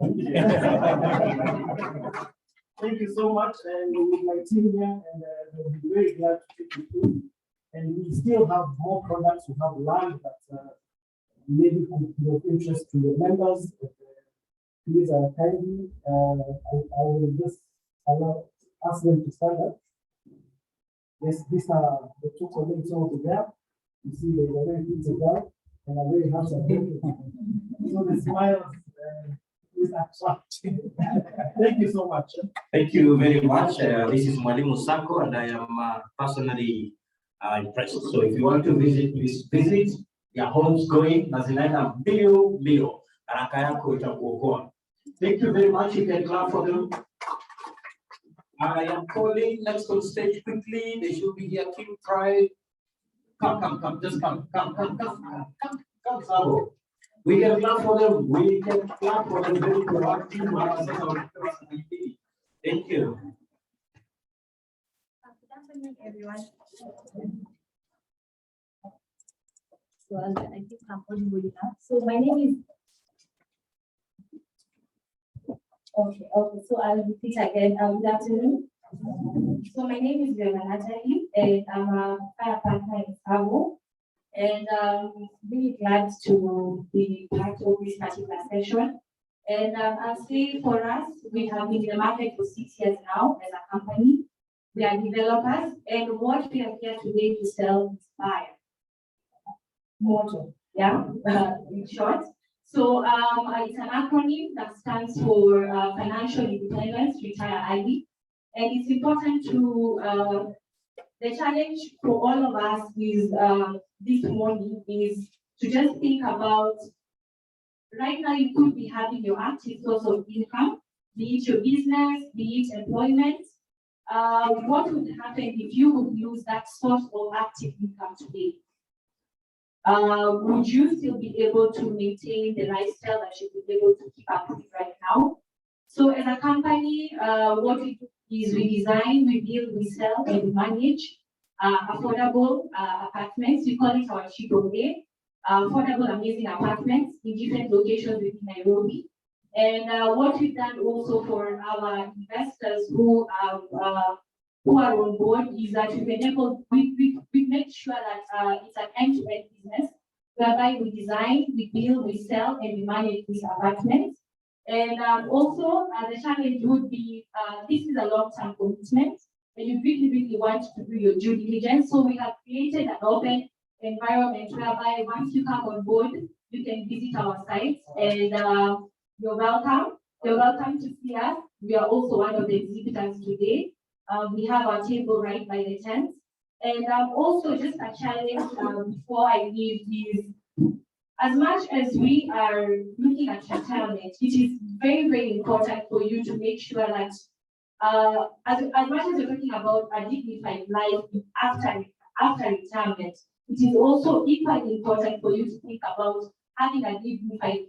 Speaker 12: Thank you so much, and with my team here, and we'll be very glad to take you through. And we still have more products. We have land that maybe could be of interest to the members. Please kindly, I will just ask them to stand up. Yes, these are the two colleagues over there. You see, they are very good together, and I'm very happy. So the smiles is attractive. Thank you so much.
Speaker 11: Thank you very much. This is Mwalimu Sako, and I am personally impressed. So if you want to visit, please visit. Their homes going, na zinaenda mbio, haraka yako itakuokoa. Thank you very much. You can clap for them. I am calling next on stage quickly. They should be here. King Pride. Come, just come, Sabo. We can clap for them. We can clap for them very proactive. Thank you.
Speaker 13: Good afternoon, everyone. So I think I'm audible enough. So my name is. Okay. So I'll repeat again. Good afternoon. So my name is Natalie, and I'm a fire partner in Sabo. And really glad to be part of this particular session. And I'll say for us, we have been in the market for 6 years now as a company. We are developers, and what we are here today to sell is fire. Motto, yeah, in short. So it's an acronym that stands for Financial Independence, Retire Early. And it's important to, the challenge for all of us is this morning is to just think about, right now you could be having your active source of income, be it your business, be it employment. What would happen if you would lose that source of active income today? Would you still be able to maintain the lifestyle that you've been able to keep up with right now? So as a company, what we do is we design, we build, we sell, and we manage affordable apartments. We call it our triple-A, affordable, amazing apartments in different locations within Nairobi. And what we've done also for our investors who are on board is that we make sure that it's an end-to-end business, whereby we design, we build, we sell, and we manage these apartments. And also, the challenge would be, this is a long-term commitment, and you really want to do your due diligence. So we have created an open environment whereby once you come on board, you can visit our sites, and you're welcome. You're welcome to see us. We are also one of the exhibitors today. We have our table right by the tent. And also just a challenge before I leave is, as much as we are looking at retirement, it is very, very important for you to make sure that as much as you're talking about a dignified life after retirement, it is also equally important for you to think about having a dignified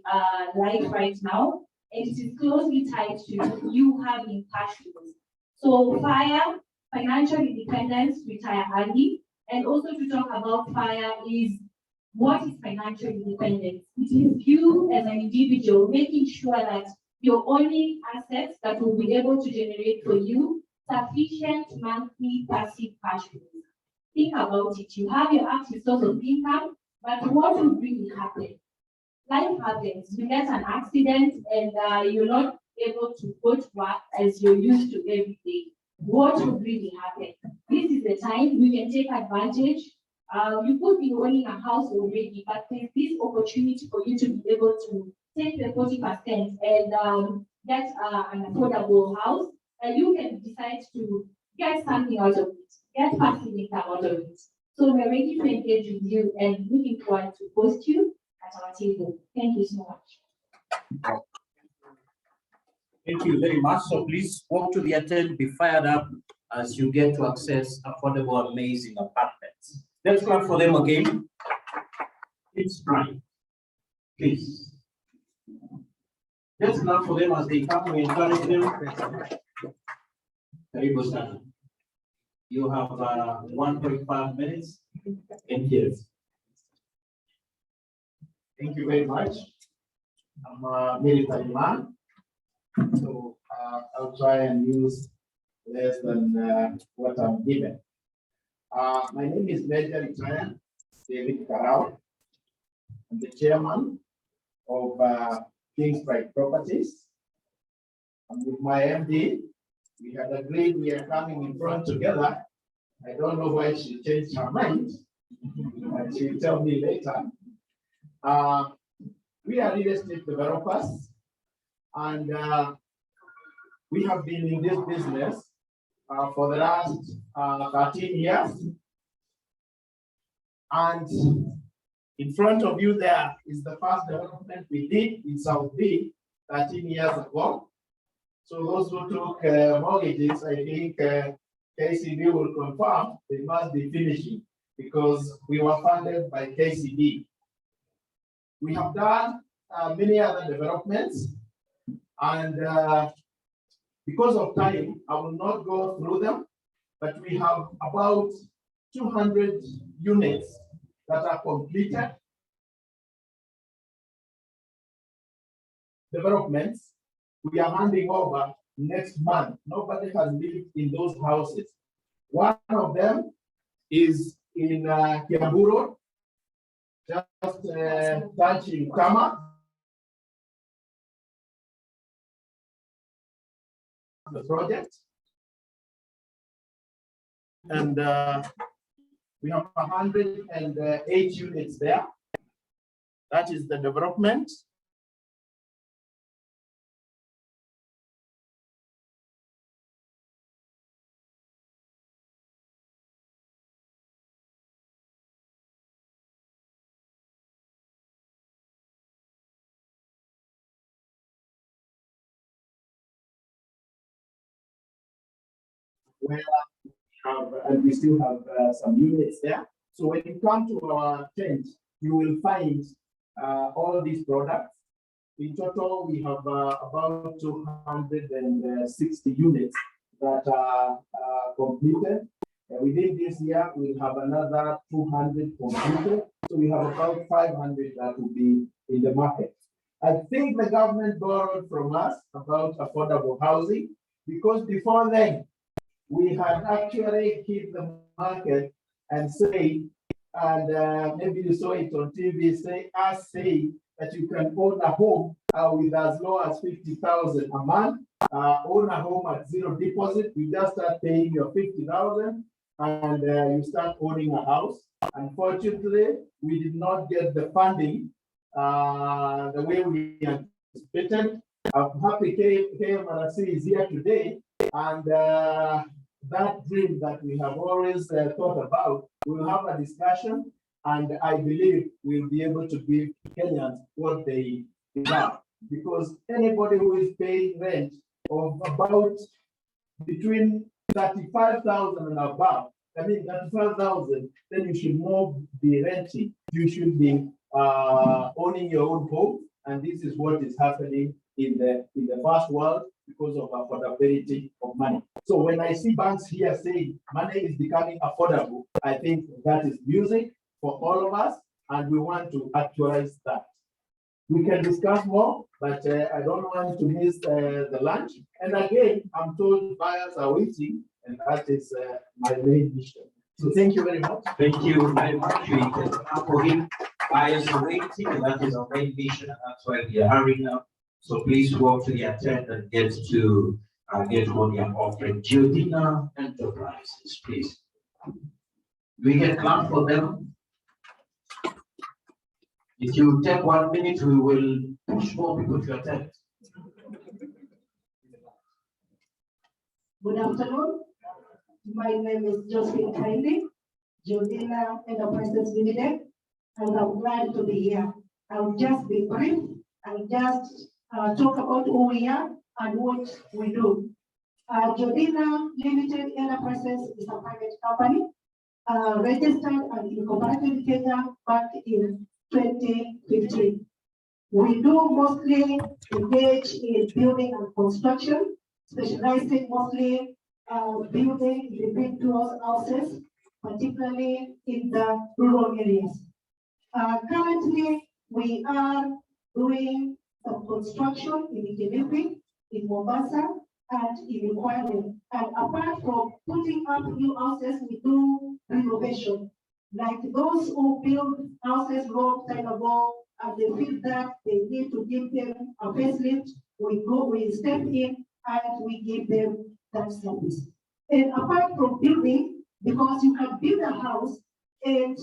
Speaker 13: life right now. And it is closely tied to you having cash flows. So FIRE, financial independence, retire early. And also to talk about FIRE is, what is financial independence? It is you as an individual making sure that you're owning assets that will be able to generate for you sufficient monthly passive cash flows. Think about it. You have your active source of income, but what would really happen? Life happens. You get an accident and you're not able to go to work as you're used to every day. What would really happen? This is the time we can take advantage. You could be owning a house already, but there's this opportunity for you to be able to take the 40% and get an affordable house, and you can decide to get something out of it, get passive income out of it. So we're ready to engage with you and looking forward to host you at our table. Thank you so much.
Speaker 11: Thank you very much. So please walk to the tent, be fired up as you get to access affordable, amazing apartments. Let's clap for them again. It's right. Please. Let's clap for them as they come. We encourage them. Karibu sana. You have 1.5 minutes. Thank you.
Speaker 9: Thank you very much. I'm a military man, so I'll try and use less than what I'm given. My name is Major Retired David Karau. I'm the chairman of King's Pride Properties. And with my MD, we had agreed we are coming in front together. I don't know why she changed her mind, but she'll tell me later. We are real estate developers, and we have been in this business for the last 13 years. And in front of you there is the first development we did in South B 13 years ago. So those who took mortgages, I think KCB will confirm they must be finishing because we were funded by KCB. We have done many other developments, and because of time, I will not go through them, but we have about 200 units that are completed. Developments, we are handing over next month. Nobody has lived in those houses. One of them is in Kiambu Road, just touching Kama. The project. And we have 108 units there. That is the development. Where and we still have some units there. So when you come to our tent, you will find all these products. In total, we have about 260 units that are completed. Within this year, we'll have another 200 completed. So we have about 500 that will be in the market. I think the government borrowed from us about affordable housing because before then, we had actually hit the market and say, and maybe you saw it on TV, say that you can own a home with as low as 50,000 a month, own a home at zero deposit. You just start paying your 50,000 and you start owning a house. Unfortunately, we did not get the funding the way we anticipated. I'm happy KMRC is here today, and that dream that we have always thought about, we'll have a discussion, and I believe we'll be able to give Kenyans what they deserve. Because anybody who is paying rent of about between 35,000 and above, I mean 35,000, then you should not be renting. You should be owning your own home, and this is what is happening in the first world because of affordability of money. So when I see banks here saying money is becoming affordable, I think that is music for all of us, and we want to actualize that. We can discuss more, but I don't want to miss the lunch. And again, I'm told buyers are waiting, and that is my main mission. So thank you very much.
Speaker 1: Thank you very much. We can clap for him. Buyers are waiting, and that is our main mission, and that's why we are hurrying up. So please walk to the tent and get what you're offering. Geodina Enterprises, please. We can clap for them. If you take 1 minute, we will push more people to attend.
Speaker 5: Good afternoon. My name is Josephine Kaindi, Geodina Enterprises Limited, and I'm glad to be here. I'll just be brief and just talk about who we are and what we do. Geodina Limited Enterprises is a private company registered and incorporated in Kenya back in 2015. We do mostly engage in building and construction, specializing mostly building individual houses, particularly in the rural areas. Currently, we are doing some construction in Kilifi, in Mombasa, and in Kwale. And apart from putting up new houses, we do renovation. Like those who build houses long time ago, and they feel that they need to give them a facelift, we step in and we give them that service. And apart from building, because you can build a house and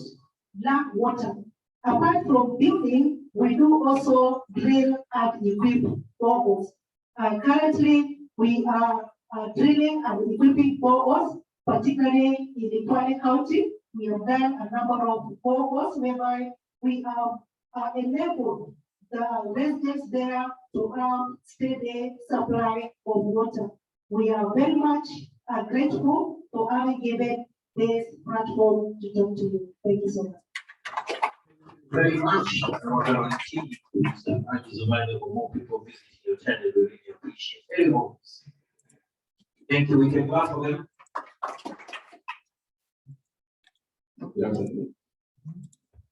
Speaker 5: lack water. Apart from building, we do also drill and equip boreholes. Currently, we are drilling and equipping boreholes, particularly in the Kwale County,
Speaker 14: We have done a number of programs whereby we have enabled the residents there to have steady supply of water. We are very much grateful to having given this platform to talk to you. Thank you so much.
Speaker 1: Very much. That is available. More people visit your channel. We really appreciate very much. Thank you. We can clap for them.
Speaker 3: Good afternoon.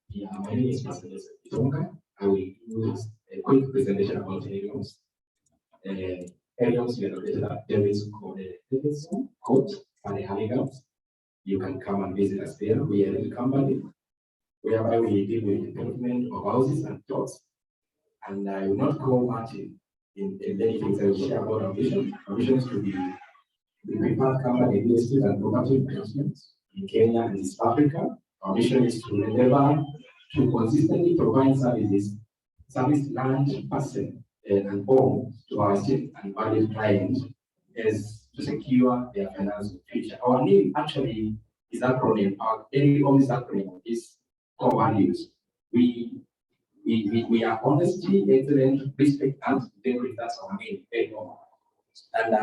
Speaker 3: Yeah, my name is Pastor Itonga. I will use a quick presentation about areas. Areas we are located at Davis Court and Haligas. You can come and visit us there. We are a company whereby we deal with development of houses and plots. And I will not go much in many things. I will share about our vision. Our vision is to be the preferred company in real estate and property investments in Kenya and East Africa. Our mission is to endeavor to consistently provide service large person and home to our state and valued clients as to secure their financial future. Our name actually is acronym. Our very own acronym is core values. We are honesty, excellence, respect, and integrity. That's our main. And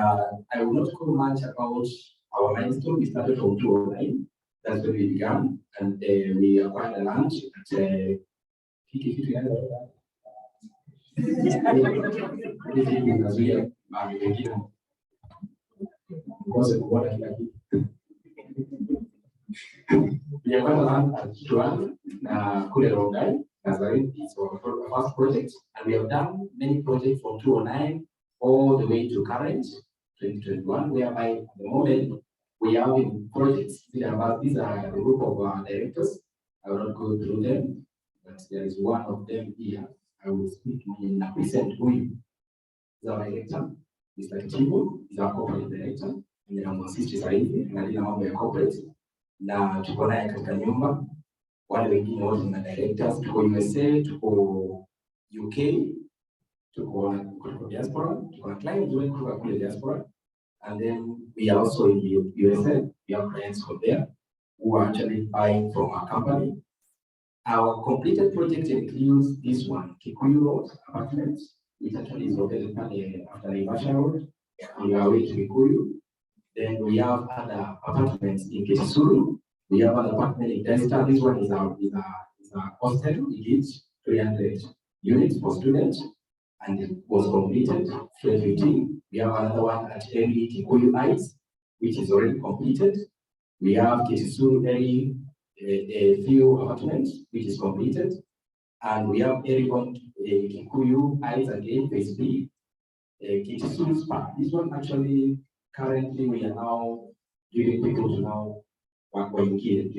Speaker 3: I will not go much about our milestone. We started from 2009. That's when we began, and we acquired a land at we acquired a land at Juan, Kulerongai, Nazareth. It's our first project, and we have done many projects from 2009 all the way to current 2021, whereby at the moment we have in projects. These are a group of directors. I will not go through them, but there is one of them here. I will speak in present who is our director. Mr. Chibu is our corporate director, and then I'm assistant Saidi, na nina mambo ya corporate. Na tuko naye katika nyumba. Wale wengine wote na directors, tuko USA, tuko UK, tuko diaspora, tuko na clients wengi kutoka kule diaspora. And then we are also in the USA. We have clients from there who are actually buying from our company. Our completed project includes this one, Kikuyu Road apartments, which actually is located after Naivasha Road, on our way to Kikuyu. Then we have other apartments in Kisuru. We have an apartment in Delta. This one is our hostel. It gives 300 units for students, and it was completed 2015. We have another one at Eri Kikuyu Heights, which is already completed. We have Kisuru Eri, a few apartments, which is completed. And we have Eri Kikuyu Heights again, phase B. Kisuru Spa. This one actually, currently, we are now giving people to now waingie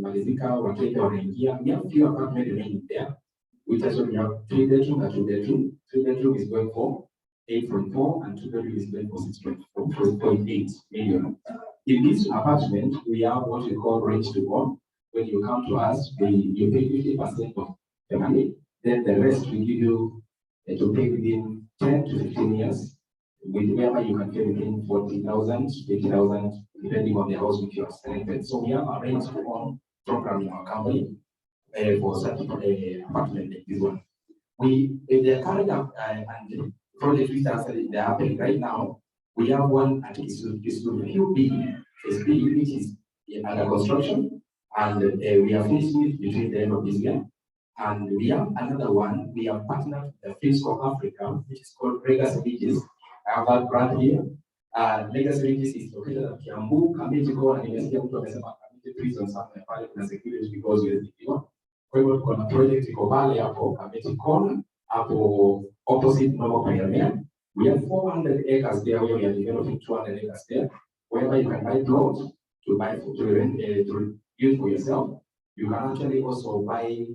Speaker 3: malizika wateja wanaingia. We have few apartments remaining there, which actually we have 3 bedroom and 2 bedroom. 3 bedroom is going for 8.4 and 2 bedroom is going for 6.8 million. In this apartment, we have what we call rent to own. When you come to us, you pay 50% of the money, then the rest we give you to pay within 10 to 15 years. Wherever you can pay within 40,000, 50,000, depending on the house which you are selected. So we have a rent to own program in our company for such apartment like this one. The current and project which are happening right now, we have one at Kisuru SB, which is under construction, and we are finishing it between the end of this year. And we have another one. We have partnered with the Fields of Africa, which is called Regulators. I have that brand here. Regulators is located at Kiambu, Kamiti, and nimesikia mtu amesema Kamiti prison somewhere pale kuna security because we are. Kwa hivyo tuko na project iko pale hapo Kamiti Corner, hapo opposite Novo Pioneer. We have 400 acres there where we are developing 200 acres there, whereby you can buy plots to use for yourself. You can actually also buy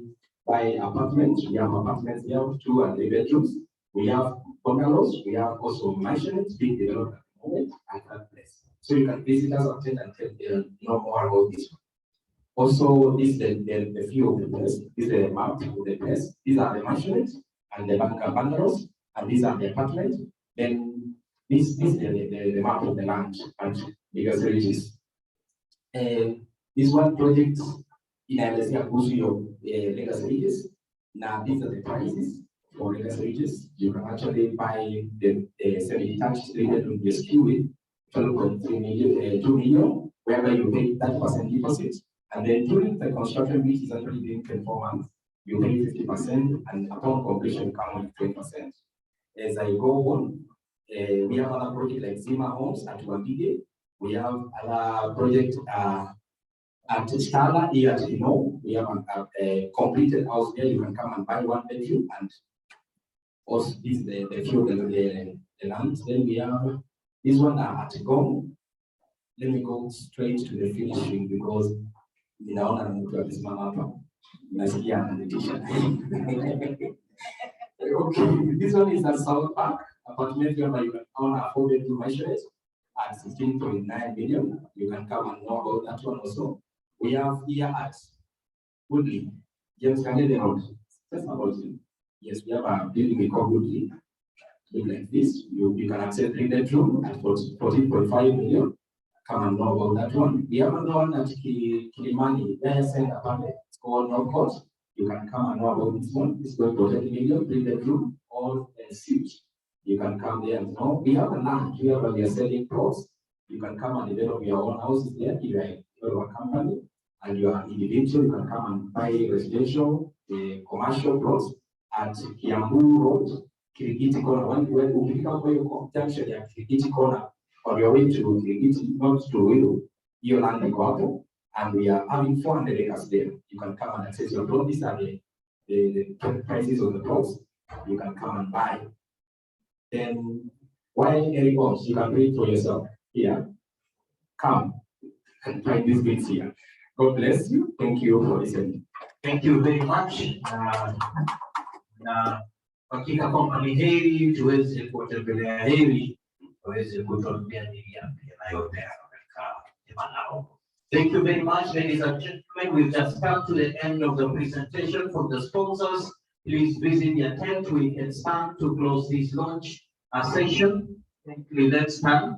Speaker 3: apartments. We have apartments there, 2 and 3 bedrooms. We have bungalows. We have also mansions being developed at the moment at that place. So you can visit us and know more about this one. Also, this is the view of the place. This is the map of the place. These are the mansions and the bungalows, and these are the apartments. Then this is the map of the land and bigger villages. This one project inaelezea kuhusu hiyo legacy ages. Now these are the prices for legacy ages. You can actually buy the semi-detached 3-bedroom DSQ with 12.3 million, 2 million, whereby you pay 30% deposit, and then during the construction, which is actually being 24 months, you pay 50%, and upon completion, come with 20%. As I go on, we have other projects like Zima Homes at Wabige. We have other project at Stala here at Ngong. We have a completed house there. You can come and buy 1 bedroom, and also this is the field and the land. Then we have this one at Ngong. Let me go straight to the finishing because ninaona mtu amesimama hapa. Nasikia ananitisha. Okay, this one is at South Park apartment where you can own a 4-bedroom measured at 16.9 million. You can come and know about that one also. We have here at Woodley, James Canadian Road. That's about it. Yes, we have a building we call Woodley. Look like this. You can access 3-bedroom at 14.5 million. Come and know about that one. We have another one at Kilimani, Center apartment. It's called No Cost. You can come and know about this one. It's going for 30 million, 3-bedroom, all suite. You can come there and know. We have a land here where we are selling plots. You can come and develop your own houses there. If you are a company and you are an individual, you can come and buy residential, commercial plots at Kiambu Road, Kirigiti Corner. When you pick up your junction at Kirigiti Corner, on your way to Kirigiti, not to Widow, your land is and we are having 400 acres there. You can come and access your plot. These are the prices of the plots. You can come and buy. Then, why any homes? You can pay for yourself here. Come and find these bits here. God bless you. Thank you for listening.
Speaker 1: Thank you very much. Na hakika kwamba ni heri tuweze kuwatembelea, heri tuweze kutuambia nini yanayotokea katika jamii lao. Thank you very much, ladies and gentlemen. We've just come to the end of the presentation from the sponsors. Please visit your tent. We can stand to close this launch session. Let's stand.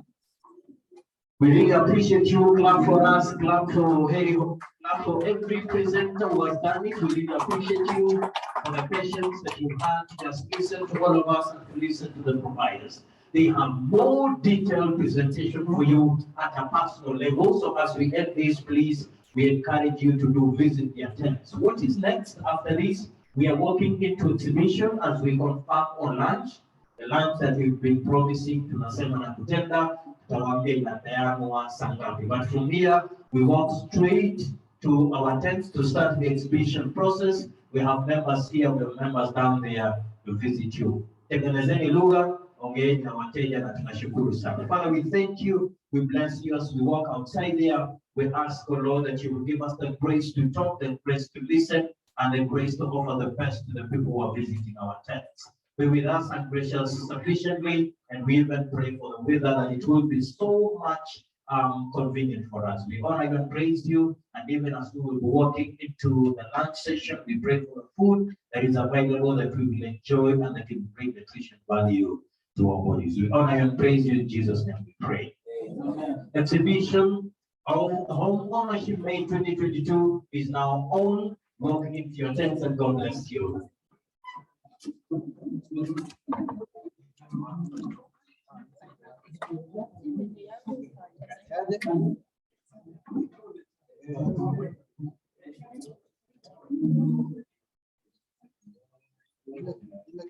Speaker 1: We really appreciate you. Clap for us. Clap for clap for every presenter who has done it. We really appreciate you for the patience that you had to just listen to all of us and to listen to the providers. They have more detailed presentation for you at a personal level. So as we end this, please, we encourage you to visit their tents. What is next after this? We are walking into exhibition as we confirm on lunch. The lunch that we've been promising tunasema na kutenda, tutawaambia inapeanwa saa ngapi. But from here, we walk straight to our tents to start the exhibition process. We have members here, we have members down there to visit you. Tengenezeni lugha, ongeeni na wateja na tunashukuru sana. Father, we thank you, we bless you as we walk outside there. We ask, oh Lord, that you will give us the grace to talk, the grace to listen, and the grace to offer the best to the people who are visiting our tents. Be with us and gracious sufficiently, and we even pray for the weather that it will be so much convenient for us. We honor and praise you, and even as we will be walking into the lunch session, we pray for the food that is available that we will enjoy and that can bring nutrition value to our bodies. We honor and praise you in Jesus' name. We pray. Amen. Exhibition of Home Ownership May 2022 is now on. Welcome into your tents and God bless you.
Speaker 7: Yeah.